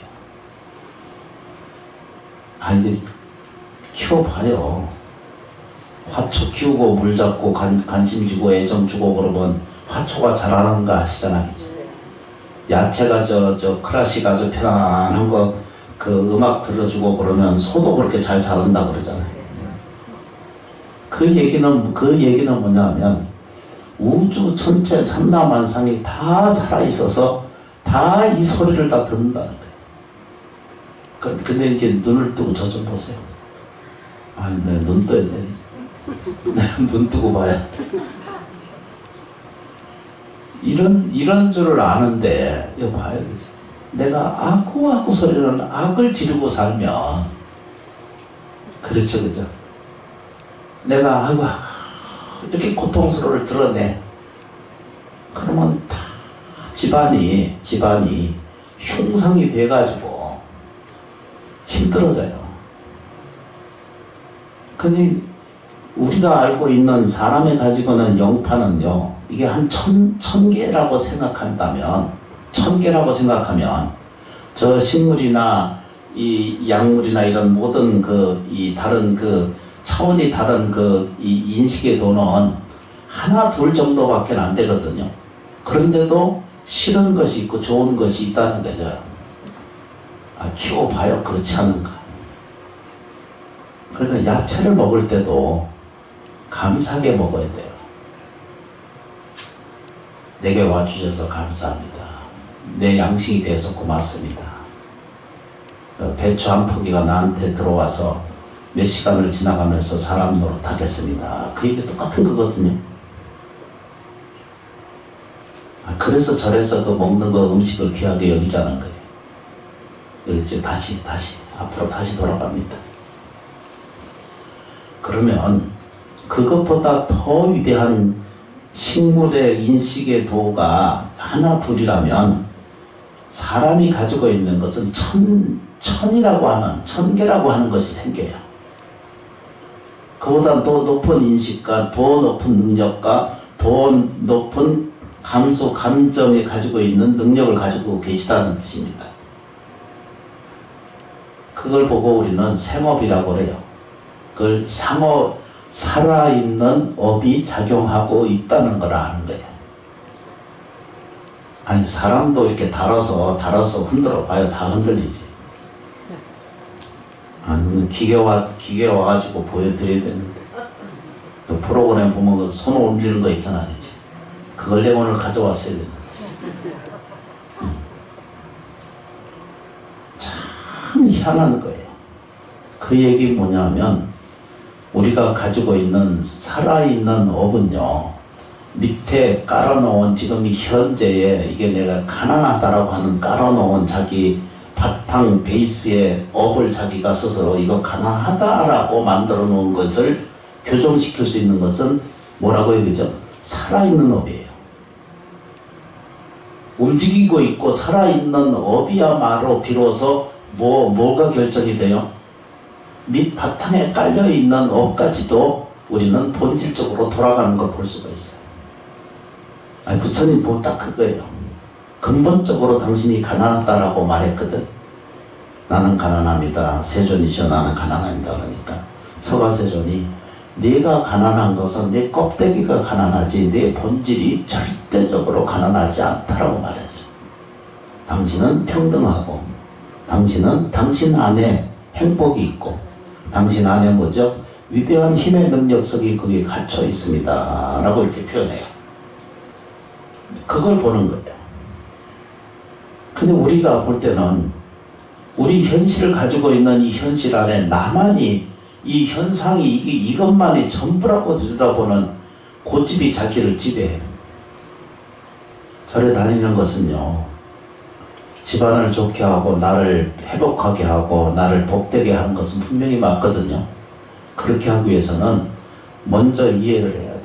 이제 키워봐요. 화초 키우고 물 잡고 관심 주고 애정 주고 그러면 화초가 자라는 거 아시잖아요. 야채가 저 클래식 아주 편안한 거 그 음악 들려주고 그러면 소도 그렇게 잘 자란다 그러잖아요. 그 얘기는 뭐냐면 우주 전체 삼라만상이 다 살아있어서 다 이 소리를 다 듣는다는 거예요. 근데 이제 눈을 뜨고 저 좀 보세요. 네, 눈 떠야 돼. 눈 뜨고 봐야 돼. 이런 줄을 아는데, 이거 봐야 되지. 내가 아구 소리는 악을 지르고 살면, 그렇죠, 그죠? 내가 이렇게 고통스러움을 드러내. 그러면 다 집안이 흉상이 돼가지고 힘들어져요. 근데 우리가 알고 있는 사람이 가지고 있는 영파는요, 이게 한 천 개라고 생각한다면, 저 식물이나 이 약물이나 이런 모든 이 다른 차원이 다른 이 인식의 도는 하나 둘 정도밖에 안 되거든요. 그런데도 싫은 것이 있고 좋은 것이 있다는 거죠. 키워봐요. 그렇지 않은가. 그러니까 야채를 먹을 때도 감사하게 먹어야 돼요. 내게 와주셔서 감사합니다. 내 양식이 돼서 고맙습니다. 배추 한 포기가 나한테 들어와서 몇 시간을 지나가면서 사람 노릇하겠습니다. 그 얘기 똑같은 거거든요. 그래서 절에서 먹는 거 음식을 귀하게 여기자는 거예요. 이제 다시 앞으로 다시 돌아갑니다. 그러면 그것보다 더 위대한 식물의 인식의 도가 하나 둘이라면 사람이 가지고 있는 것은 천개라고 하는 것이 생겨요. 그보다 더 높은 인식과 더 높은 능력과 더 높은 감정에 가지고 있는 능력을 가지고 계시다는 뜻입니다. 그걸 보고 우리는 생업이라고 해요. 그걸 살아있는 업이 작용하고 있다는 걸 아는 거예요. 사람도 이렇게 달아서 흔들어 봐요. 다 흔들리지. 기계 와가지고 보여드려야 되는데. 또 프로그램 보면 손 올리는 거 있잖아요. 그걸 내가 오늘 가져왔어야 되는데. 참 희한한 거예요. 그 얘기 뭐냐면, 우리가 가지고 있는 살아있는 업은요, 밑에 깔아놓은 지금 현재에 이게 내가 가난하다라고 하는 깔아놓은 자기 바탕 베이스의 업을 자기가 스스로 이거 가난하다라고 만들어 놓은 것을 교정시킬 수 있는 것은 뭐라고 얘기죠? 살아있는 업이에요. 움직이고 있고 살아있는 업이야말로 비로소 뭐가 결정이 돼요? 밑 바탕에 깔려있는 업까지도 우리는 본질적으로 돌아가는 걸 볼 수가 있어요. 부처님 보면 딱 그거예요. 근본적으로 당신이 가난하다라고 말했거든. 나는 가난합니다. 세존이시여 나는 가난합니다. 그러니까 서가세존이 네가 가난한 것은 네 껍데기가 가난하지 네 본질이 절대적으로 가난하지 않다라고 말했어요. 당신은 평등하고 당신은 당신 안에 행복이 있고 당신 안에 뭐죠? 위대한 힘의 능력성이 거기에 갇혀 있습니다. 라고 이렇게 표현해요. 그걸 보는 거예요. 근데 우리가 볼 때는 우리 현실을 가지고 있는 이 현실 안에 나만이 이 현상이 이것만이 전부라고 들여다보는 고집이 자기를 지배해요. 절에 다니는 것은요, 집안을 좋게 하고 나를 회복하게 하고 나를 복되게 하는 것은 분명히 맞거든요. 그렇게 하기 위해서는 먼저 이해를 해야 돼요.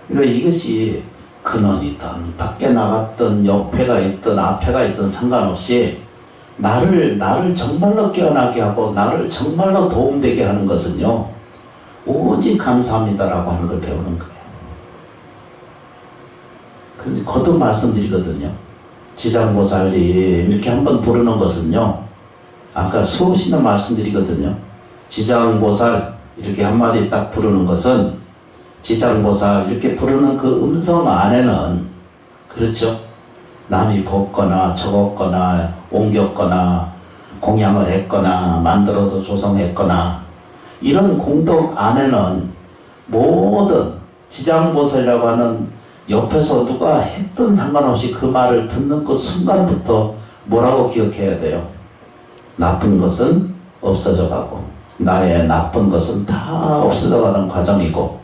그러니까 이것이 근원이든 밖에 나갔든 옆에가 있든 앞에가 있든 상관없이 나를 정말로 깨어나게 하고 나를 정말로 도움되게 하는 것은요, 오직 감사합니다라고 하는 걸 배우는 거예요. 그래서 거듭 말씀드리거든요. 지장보살님 이렇게 한번 부르는 것은요, 아까 수없이나 말씀드리거든요. 지장보살 이렇게 한마디 딱 부르는 것은, 지장보살 이렇게 부르는 그 음성 안에는, 그렇죠, 남이 벗거나 적었거나 옮겼거나 공양을 했거나 만들어서 조성했거나 이런 공덕 안에는 모든 지장보살이라고 하는, 옆에서 누가 했든 상관없이 그 말을 듣는 그 순간부터 뭐라고 기억해야 돼요? 나쁜 것은 없어져 가고 나의 나쁜 것은 다 없어져 가는 과정이고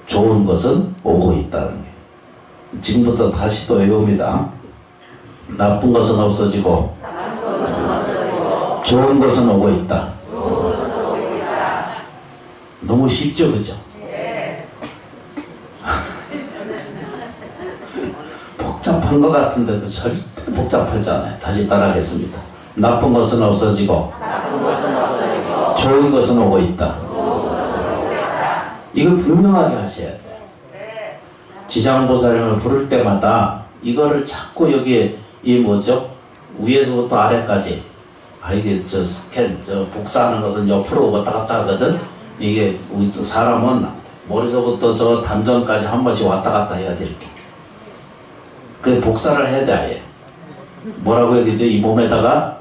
좋은 것은 오고 있다는 게. 지금부터 다시 또 외웁니다. 나쁜 것은 없어지고 좋은 것은 오고 있다. 너무 쉽죠, 그죠? 복잡한 것 같은데도 절대 복잡하지 않아요. 다시 따라하겠습니다. 나쁜 것은 없어지고 좋은 것은 오고 있다. 이걸 분명하게 하셔야 돼요. 지장보살님을 부를 때마다 이거를 자꾸 여기에, 이 뭐죠? 위에서부터 아래까지. 이게 저 스캔, 저 복사하는 것은 옆으로 왔다 갔다 하거든? 이게 사람은 머리서부터 저 단전까지 한 번씩 왔다 갔다 해야 돼, 이렇게. 그 복사를 해야 돼, 아예. 뭐라고 얘기죠? 이 몸에다가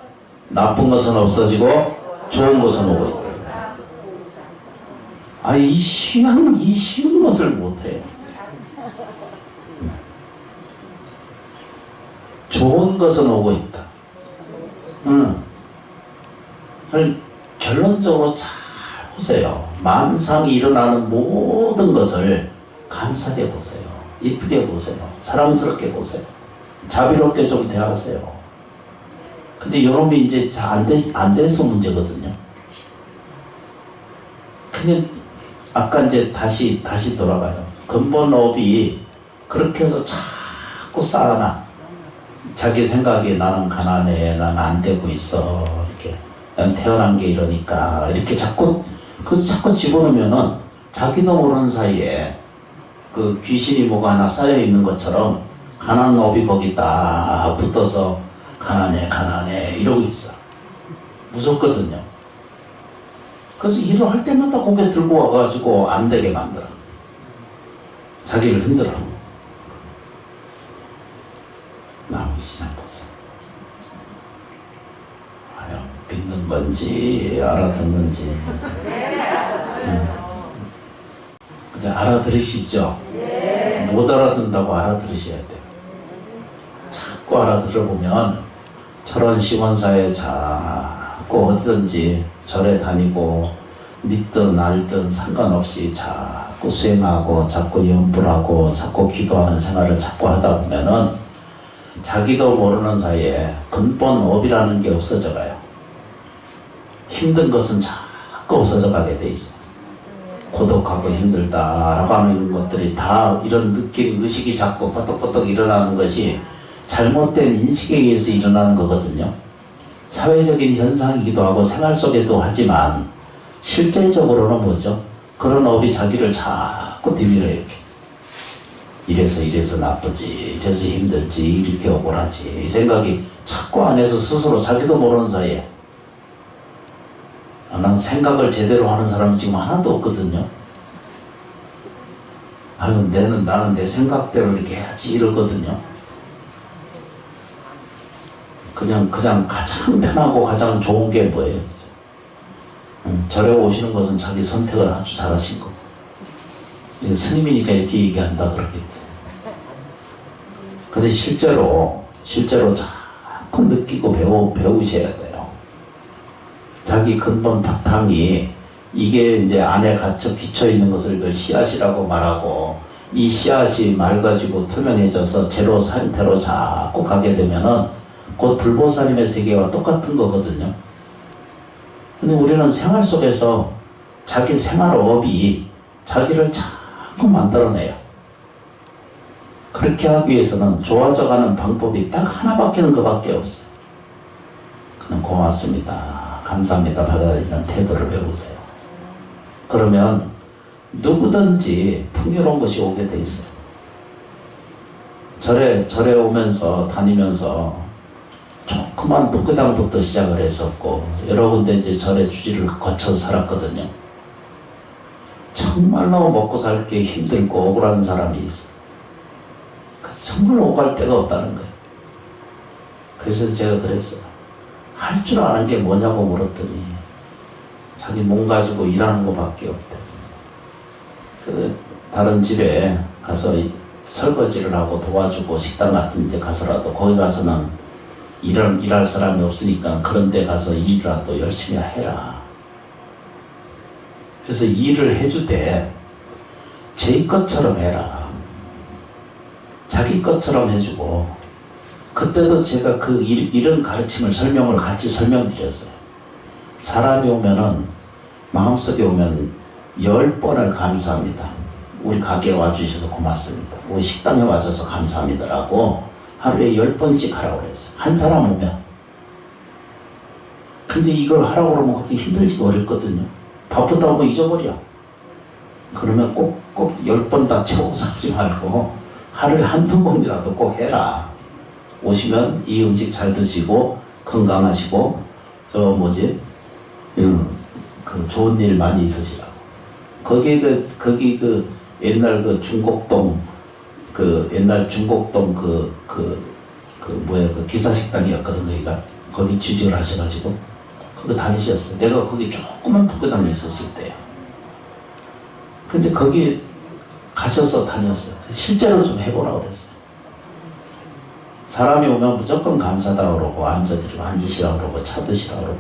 나쁜 것은 없어지고 좋은 것은 오고 있다. 이 쉬운 것을 못해요. 좋은 것은 오고 있다. 결론적으로 잘 보세요. 만상이 일어나는 모든 것을 감사하게 보세요. 이쁘게 보세요. 사랑스럽게 보세요. 자비롭게 좀 대하세요. 근데 이놈이 이제 잘 안 돼서 문제거든요. 근데 아까 이제 다시 돌아가요. 근본업이 그렇게 해서 자꾸 쌓아놔. 자기 생각에 나는 가난해, 난 안 되고 있어, 이렇게. 난 태어난 게 이러니까, 이렇게 그래서 자꾸 집어넣으면은 자기도 모르는 사이에 그 귀신이 뭐가 하나 쌓여 있는 것처럼 가난한 업이 거기 딱 붙어서 가난해 이러고 있어. 무섭거든요. 그래서 일을 할 때마다 고개 들고 와가지고 안 되게 만들어. 자기를 흔들어. 남의 신앙 보세요. 과연 믿는 건지 알아듣는지. 그냥 알아들으시죠? 못 알아듣는다고 알아들으셔야 돼요. 자꾸 알아들어보면 저런 시원사에 자꾸 어디든지 절에 다니고 믿든 알든 상관없이 자꾸 수행하고 자꾸 염불하고 자꾸 기도하는 생활을 자꾸 하다 보면은 자기도 모르는 사이에 근본 업이라는 게 없어져 가요. 힘든 것은 자꾸 없어져 가게 돼 있어요. 고독하고 힘들다라고 하는 것들이 다 이런 느낌, 의식이 자꾸 버떡버떡 일어나는 것이 잘못된 인식에 의해서 일어나는 거거든요. 사회적인 현상이기도 하고 생활 속에도 하지만 실제적으로는 뭐죠? 그런 업이 자기를 자꾸 뒤밀어 이렇게. 이래서 나쁘지, 이래서 힘들지, 이렇게 억울하지, 이 생각이 자꾸 안에서 스스로 자기도 모르는 사이에. 난 생각을 제대로 하는 사람이 지금 하나도 없거든요. 나는 내 생각대로 이렇게 해야지 이러거든요. 그냥 가장 편하고 가장 좋은 게 뭐예요? 절에 오시는 것은 자기 선택을 아주 잘하신 거. 스님이니까 이렇게 얘기한다 그러겠죠. 근데 실제로 자꾸 느끼고 배우셔야 돼요. 자기 근본 바탕이 이게 이제 안에 갇혀 기쳐 있는 것을 그 씨앗이라고 말하고, 이 씨앗이 맑아지고 투명해져서 제로 상태로 자꾸 가게 되면은 곧 불보살님의 세계와 똑같은 거거든요. 근데 우리는 생활 속에서 자기 생활업이 자기를 자꾸 만들어내요. 그렇게 하기 위해서는 좋아져가는 방법이 딱 하나밖에는 그밖에 없어요. 그냥 고맙습니다, 감사합니다 받아들이는 태도를 배우세요. 그러면 누구든지 풍요로운 것이 오게 돼 있어요. 절에 오면서 다니면서 조그만 북구당부터 시작을 했었고 여러 군데 이제 절의 주지를 거쳐 살았거든요. 정말로 먹고 살기 힘들고 억울한 사람이 있어. 정말 오갈 데가 없다는 거예요. 그래서 제가 그랬어요. 할 줄 아는 게 뭐냐고 물었더니 자기 몸 가지고 일하는 거밖에 없대. 다른 집에 가서 설거지를 하고 도와주고 식당 같은 데 가서라도 거기 가서는 일할 사람이 없으니까 그런 데 가서 일이라도 열심히 해라. 그래서 일을 해주되 제 것처럼 해라. 자기 것처럼 해주고 그때도 제가 이런 가르침을 설명을 같이 설명드렸어요. 사람이 오면은 마음속에 오면 10번을 감사합니다. 우리 가게에 와주셔서 고맙습니다. 우리 식당에 와줘서 감사합니다라고 하루에 10번씩 하라고 그랬어요. 한 사람 오면. 근데 이걸 하라고 그러면 그렇게 힘들지가 어렵거든요. 바쁘다 하고 잊어버려. 그러면 꼭 10번 다 채우고 살지 말고 하루에 한두 번이라도 꼭 해라. 오시면 이 음식 잘 드시고 건강하시고 그 좋은 일 많이 있으시라고. 거기 옛날 중곡동 옛날 중곡동 기사식당이었거든. 거기 취직을 하셔가지고 거기 다니셨어요. 내가 거기 조그만 북구당에 있었을 때요. 근데 거기 가셔서 다녔어요. 실제로 좀 해보라고 그랬어요. 사람이 오면 무조건 감사하다고 그러고 앉으시라고 그러고 차 드시라고 그러고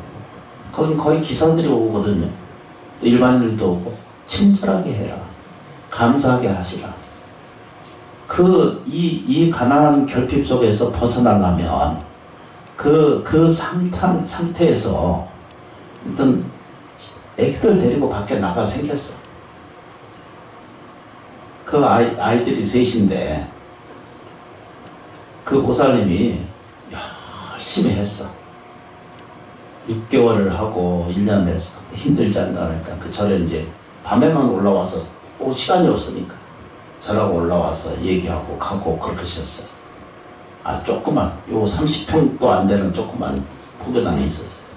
거긴 거의 기사들이 오거든요. 또 일반인들도 오고 친절하게 해라. 감사하게 하시라. 이 가난한 결핍 속에서 벗어나려면 그 상태에서 어떤 애기들 데리고 밖에 나가 생겼어. 그 아이들이 셋인데 그 보살님이 열심히 했어. 6개월을 하고 1년을 했어. 힘들지 않으니까 그 절에 이제 밤에만 올라와서 시간이 없으니까 절하고 올라와서 얘기하고 가고 그렇게 하셨어요. 아주 조그만 요 30평도 안 되는 조그만 후계단에 있었어요.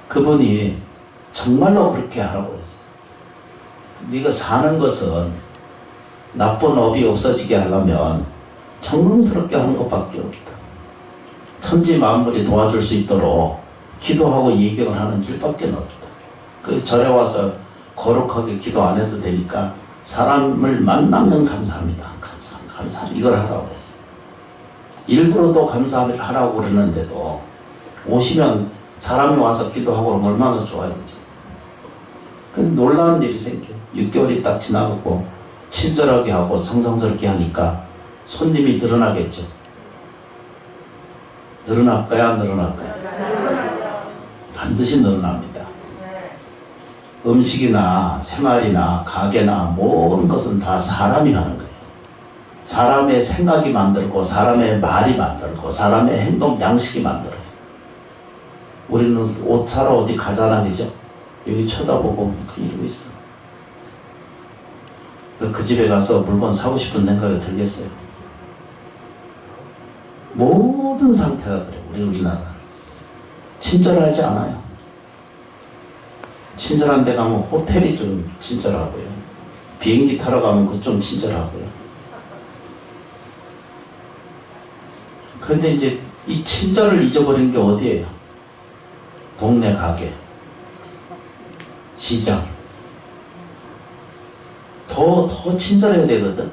그분이 정말로 그렇게 하라고 했어요. 네가 사는 것은 나쁜 업이 없어지게 하려면 정성스럽게 하는 것밖에 없다. 천지 만물이 도와줄 수 있도록 기도하고 예경을 하는 길밖에 없다. 그 절에 와서 거룩하게 기도 안 해도 되니까 사람을 만나면 감사합니다. 감사합니다. 이걸 하라고 했어요. 일부러도 감사를 하라고 그러는데도 오시면 사람이 와서 기도하고 그러면 얼마나 좋아야겠죠. 근데 놀라운 일이 생겨요. 6개월이 딱 지나고 친절하게 하고 정성스럽게 하니까 손님이 늘어나겠죠. 늘어날까요? 안 늘어날까요? 반드시 늘어납니다. 음식이나 생활이나 가게나 모든 것은 다 사람이 하는 거예요. 사람의 생각이 만들고 사람의 말이 만들고 사람의 행동 양식이 만들어요. 우리는 옷 사러 어디 가잖아, 그죠? 여기 쳐다보고 이러고 있어. 그 집에 가서 물건 사고 싶은 생각이 들겠어요? 모든 상태가 그래요. 우리나라 친절하지 않아요. 친절한 데 가면 호텔이 좀 친절하고요. 비행기 타러 가면 그 좀 친절하고요. 그런데 이제 이 친절을 잊어버린 게 어디예요? 동네 가게, 시장. 더 친절해야 되거든.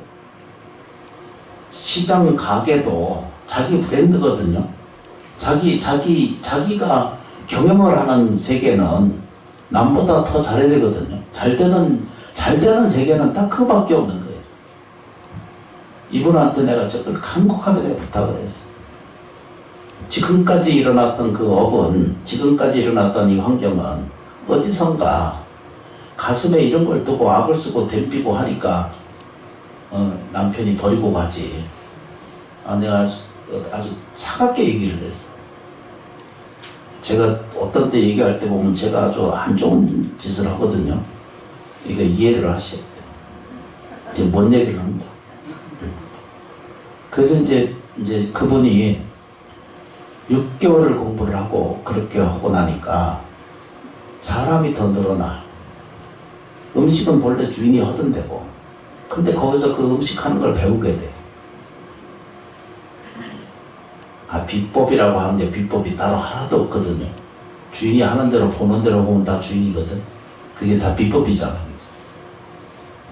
시장 가게도 자기 브랜드거든요. 자기가 경영을 하는 세계는 남보다 더 잘해야 되거든요. 잘 되는 세계는 딱 그거밖에 없는 거예요. 이분한테 내가 정말 간곡하게 내가 부탁을 했어. 지금까지 일어났던 그 업은, 지금까지 일어났던 이 환경은 어디선가 가슴에 이런 걸 두고 악을 쓰고 댐비고 하니까 남편이 버리고 가지. 내가 아주 차갑게 얘기를 했어. 제가 어떤 때 얘기할 때 보면 제가 아주 안 좋은 짓을 하거든요. 이거 이해를 하셔야 돼요. 이제 뭔 얘기를 합니다. 그래서 이제 그분이 6개월을 공부를 하고 그렇게 하고 나니까 사람이 더 늘어나. 음식은 본래 주인이 하던 데고, 근데 거기서 그 음식 하는 걸 배우게 돼. 비법이라고 하는 게 비법이 따로 하나도 없거든요. 주인이 하는 대로 보는 대로 보면 다 주인이거든. 그게 다 비법이잖아.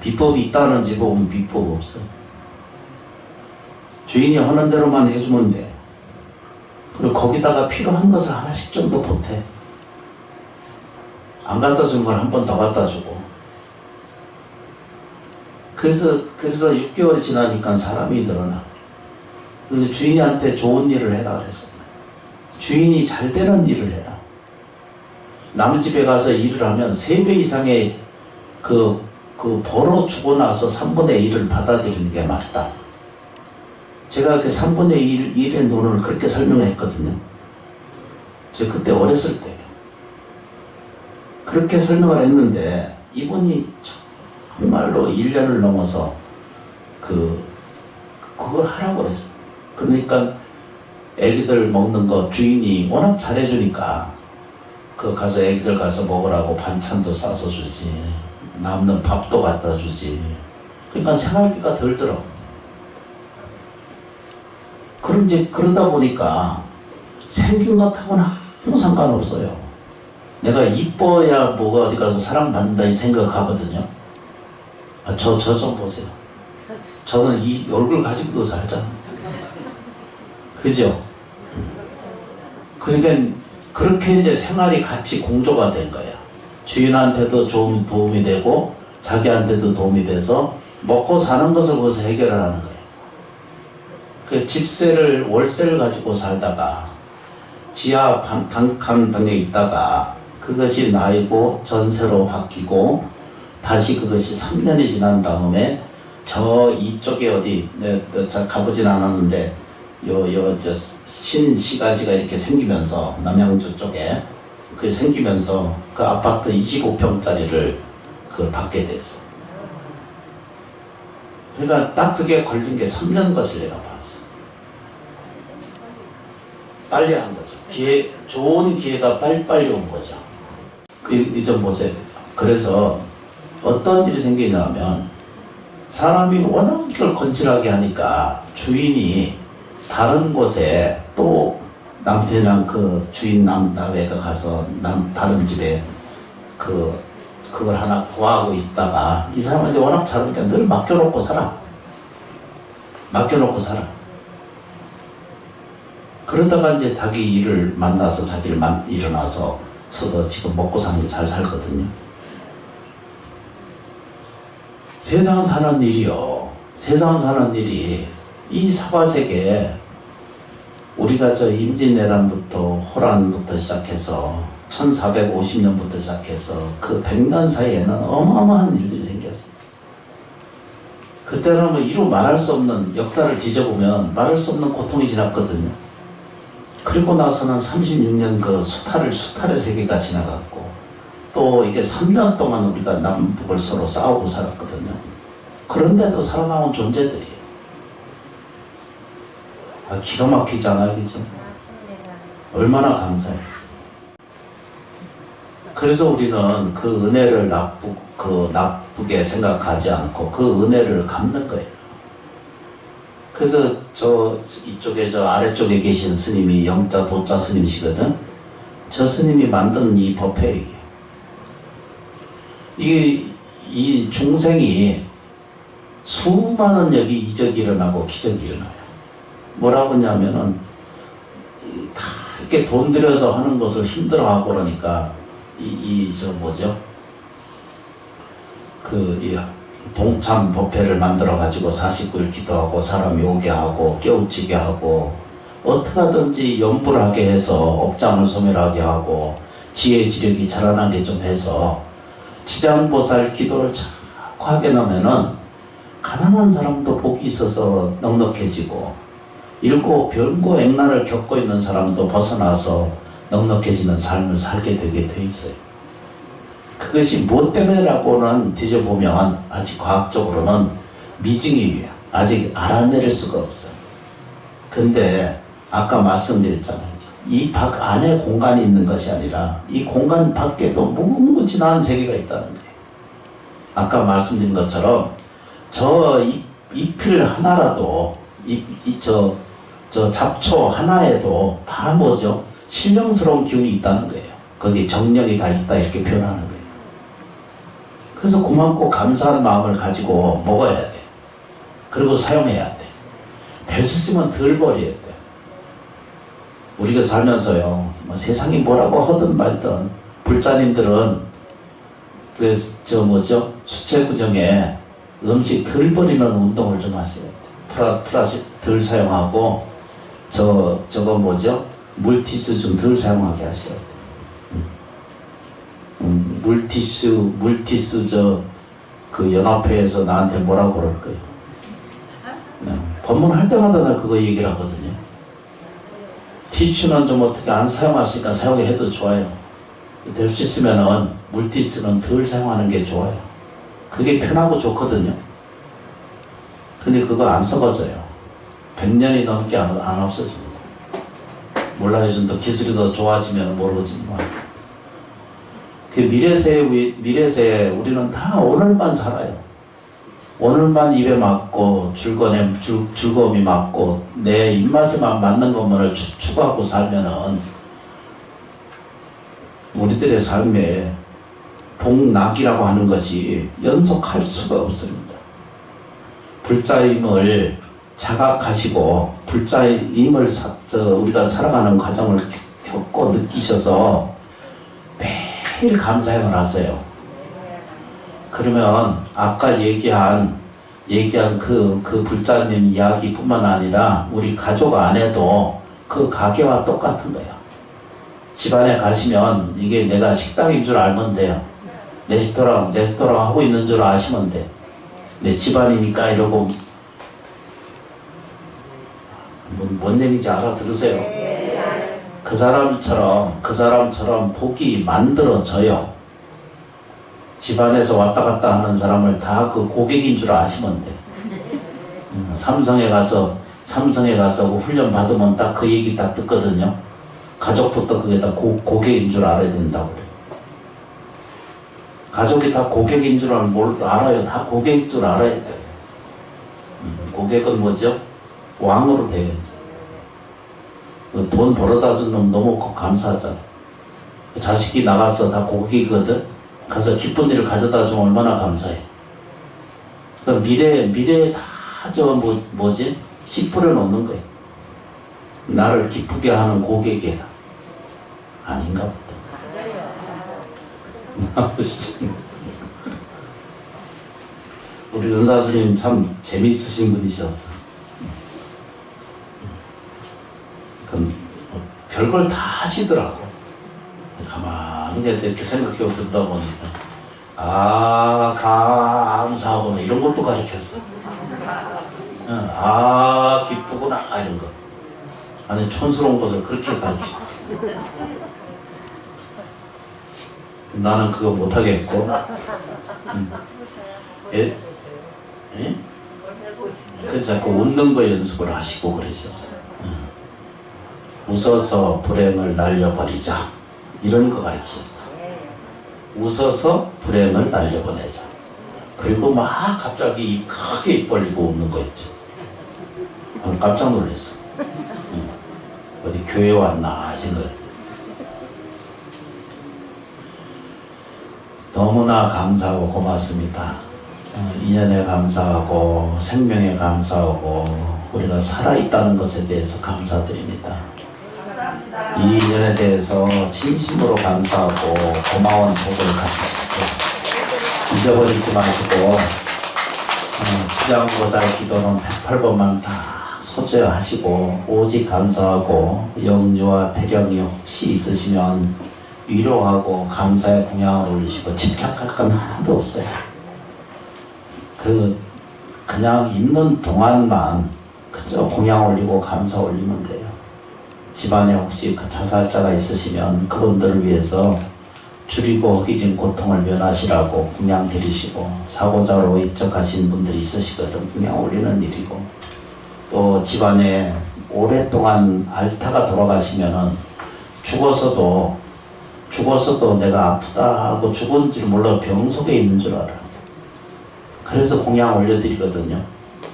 비법이 있다는 집 보면 비법 없어. 주인이 하는 대로만 해주면 돼. 그리고 거기다가 필요한 것을 하나씩 정도 보태. 안 갖다 준 걸 한 번 더 갖다 주고. 그래서 6개월이 지나니까 사람이 늘어나. 주인한테 좋은 일을 해라 그랬어. 주인이 잘 되는 일을 해라. 남 집에 가서 일을 하면 3배 이상의 그 벌어 주고 나서 3분의 1을 받아들이는 게 맞다. 제가 그 3분의 1의 돈을 그렇게 설명했거든요. 제가 그때 어렸을 때. 그렇게 설명을 했는데 이분이 정말로 1년을 넘어서 그거 하라고 그랬어. 그러니까 애기들 먹는 거 주인이 워낙 잘해주니까 그 가서 애기들 가서 먹으라고 반찬도 싸서 주지, 남는 밥도 갖다 주지. 그러니까 생활비가 덜 들어. 그러다 보니까 생긴 것하고는 아무 상관없어요. 내가 이뻐야 뭐가 어디 가서 사랑받는다 이 생각하거든요. 저 좀 보세요. 저는 이 얼굴 가지고도 살잖아. 그죠? 그러니까 그렇게 이제 생활이 같이 공조가 된 거야. 주인한테도 도움이 되고 자기한테도 도움이 돼서 먹고 사는 것을 거기서 해결하는 거예요. 그 집세를 월세를 가지고 살다가 지하 단칸 방에 있다가 그것이 나이고 전세로 바뀌고 다시 그것이 3년이 지난 다음에 저 이쪽에 어디 저 가보진 않았는데 저 신시가지가 이렇게 생기면서 남양주 쪽에 그 생기면서 그 아파트 25평짜리를 그걸 받게 됐어. 그러니까 딱 그게 걸린 게 3년 것을 내가 봤어. 빨리 한 거죠. 좋은 기회가 빨리 온 거죠. 이 점 보세요. 그래서 어떤 일이 생기냐면 사람이 워낙 이걸 건실하게 하니까 주인이 다른 곳에 또 남편이랑 그 주인 남다외가 가서 다른 집에 그걸 하나 구하고 있다가 이 사람한테 워낙 잘하니까 늘 맡겨놓고 살아. 그러다가 이제 자기 일을 만나서 자기를 일어나서 서서 지금 먹고 사는 게 잘 살거든요. 세상 사는 일이 이 사바세계 우리가 저 임진왜란부터 호란부터 시작해서 1450년부터 시작해서 그 100년 사이에는 어마어마한 일들이 생겼어요. 그때는 뭐 이루 말할 수 없는 역사를 뒤져보면 말할 수 없는 고통이 지났거든요. 그리고 나서는 36년 그 수탈의 세계가 지나갔고 또 이게 3년 동안 우리가 남북을 서로 싸우고 살았거든요. 그런데도 살아남은 존재들이에요. 기가 막히잖아요, 그죠? 얼마나 감사해요. 그래서 우리는 그 은혜를 나쁘게 생각하지 않고 그 은혜를 갚는 거예요. 그래서 이쪽에 아래쪽에 계신 스님이 영자 도자 스님이시거든. 저 스님이 만든 이 법회 이 중생이 수많은 여기 이적이 일어나고 기적이 일어나요. 뭐라고 하냐면은 다 이렇게 돈 들여서 하는 것을 힘들어하고 그러니까 이 동참 법회를 만들어 가지고 49일 기도하고 사람 요게 하고 깨우치게 하고 어떻게 하든지 염불하게 해서 업장을 소멸하게 하고 지혜 지력이 자라나게 좀 해서 지장보살 기도를 자꾸 하게 나면은 가난한 사람도 복이 있어서 넉넉해지고 일고 별고 액난을 겪고 있는 사람도 벗어나서 넉넉해지는 삶을 살게 되게 돼 있어요. 그것이 무엇 때문에라고는 뒤져보면 아직 과학적으로는 미증이에요. 아직 알아내릴 수가 없어요. 근데 아까 말씀드렸잖아요. 이 밖 안에 공간이 있는 것이 아니라 이 공간 밖에도 무궁무진한 세계가 있다는 거예요. 아까 말씀드린 것처럼 저 잎을 하나라도 저 잡초 하나에도 다 뭐죠? 신령스러운 기운이 있다는 거예요. 거기 정령이 다 있다 이렇게 표현하는 거예요. 그래서 고맙고 감사한 마음을 가지고 먹어야 돼. 그리고 사용해야 돼. 될 수 있으면 덜 버려야 돼. 우리가 살면서요, 뭐 세상이 뭐라고 하든 말든 불자님들은 수채 구정에 음식 덜 버리는 운동을 좀 하셔야 돼. 플라스틱 덜 사용하고 물티슈 좀 덜 사용하게 하셔야 돼. 물티슈 그 연합회에서 나한테 뭐라고 그럴 거예요. 법문할 때마다 나 그거 얘기를 하거든요. 티슈는 좀 어떻게 안 사용하시니까 사용해도 좋아요. 될 수 있으면은 물티슈는 덜 사용하는 게 좋아요. 그게 편하고 좋거든요. 근데 그거 안 썩어져요. 100년이 넘게 안 없어집니다. 몰라요. 좀 더 기술이 더 좋아지면 모르지만. 그 미래세에 우리는 다 오늘만 살아요. 오늘만 입에 맞고 즐거움이 맞고 내 입맛에만 맞는 것만을 추구하고 살면은 우리들의 삶에 복락이라고 하는 것이 연속할 수가 없습니다. 불자임을 자각하시고 불자임을 우리가 살아가는 과정을 겪고 느끼셔서 매일 감사행을 하세요. 그러면 아까 얘기한 그 불자님 이야기뿐만 아니라 우리 가족 안에도 그 가게와 똑같은 거예요. 집안에 가시면 이게 내가 식당인 줄 알면 돼요. 레스토랑 하고 있는 줄 아시면 돼. 내 집안이니까 이러고 뭔 얘기인지 알아들으세요? 그 사람처럼 복이 만들어져요. 집안에서 왔다 갔다 하는 사람을 다 그 고객인 줄 아시면 돼. 삼성에 가서 그 훈련 받으면 딱 그 얘기 딱 듣거든요. 가족부터 그게 다 고객인 줄 알아야 된다고 그래요. 가족이 다 고객인 줄 알아요. 다 고객인 줄 알아야 돼요. 고객은 뭐죠? 왕으로 돼야죠. 돈 벌어다 준 놈 너무 감사하잖아. 자식이 나가서 다 고객이거든. 가서 기쁜 일을 가져다 주면 얼마나 감사해. 그럼 미래에 다 씨 뿌려놓는 거예요. 나를 기쁘게 하는 고객이다. 아닌가 보다. 우리 은사 스님 참 재밌으신 분이셨어. 그럼 별걸 다 하시더라고. 가만히 이렇게 생각해 듣다 보니까 감사하구나 이런 것도 가르쳤어. 기쁘구나 이런 거. 아니 촌스러운 것을 그렇게 가르쳤어. 나는 그거 못하겠고. 그래서 자꾸 웃는 거 연습을 하시고 그러셨어요. 웃어서 불행을 날려버리자 이런 거 가르쳤어. 웃어서 불행을 날려보내자. 그리고 막 갑자기 입 크게 입 벌리고 웃는 거 있죠. 깜짝 놀랐어. 어디 교회 왔나 생각. 너무나 감사하고 고맙습니다. 인연에 감사하고 생명에 감사하고 우리가 살아있다는 것에 대해서 감사드립니다. 이 인연에 대해서 진심으로 감사하고 고마운 복을 가지십시오. 잊어버리지 마시고 수장보살 기도는 108번만 다 소재하시고 오직 감사하고 영유와 태령이 혹시 있으시면 위로하고 감사의 공양을 올리시고 집착할 건 하나도 없어요. 그냥 있는 동안만 그저 공양 올리고 감사 올리면 돼요. 집안에 혹시 그 자살자가 있으시면 그분들을 위해서 줄이고 허기진 고통을 면하시라고 공양 드리시고, 사고자로 입적하신 분들이 있으시거든 공양 올리는 일이고, 또 집안에 오랫동안 알타가 돌아가시면은 죽어서도 내가 아프다 하고 죽은 줄 몰라 병 속에 있는 줄 알아. 그래서 공양 올려드리거든요.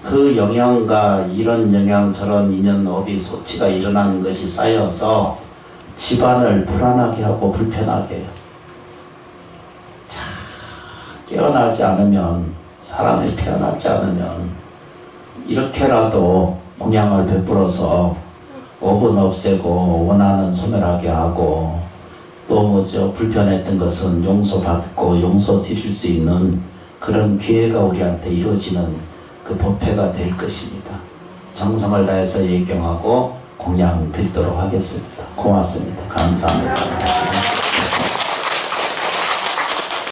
그 영향과 이런 영향 저런 인연 업이 소치가 일어나는 것이 쌓여서 집안을 불안하게 하고 불편하게 해요. 자, 깨어나지 않으면, 사람이 태어나지 않으면 이렇게라도 공양을 베풀어서 업은 없애고 원하는 소멸하게 하고, 또 불편했던 것은 용서받고 용서 드릴 수 있는 그런 기회가 우리한테 이루어지는 그 법회가 될 것입니다. 정성을 다해서 예경하고 공양 드리도록 하겠습니다. 고맙습니다. 감사합니다.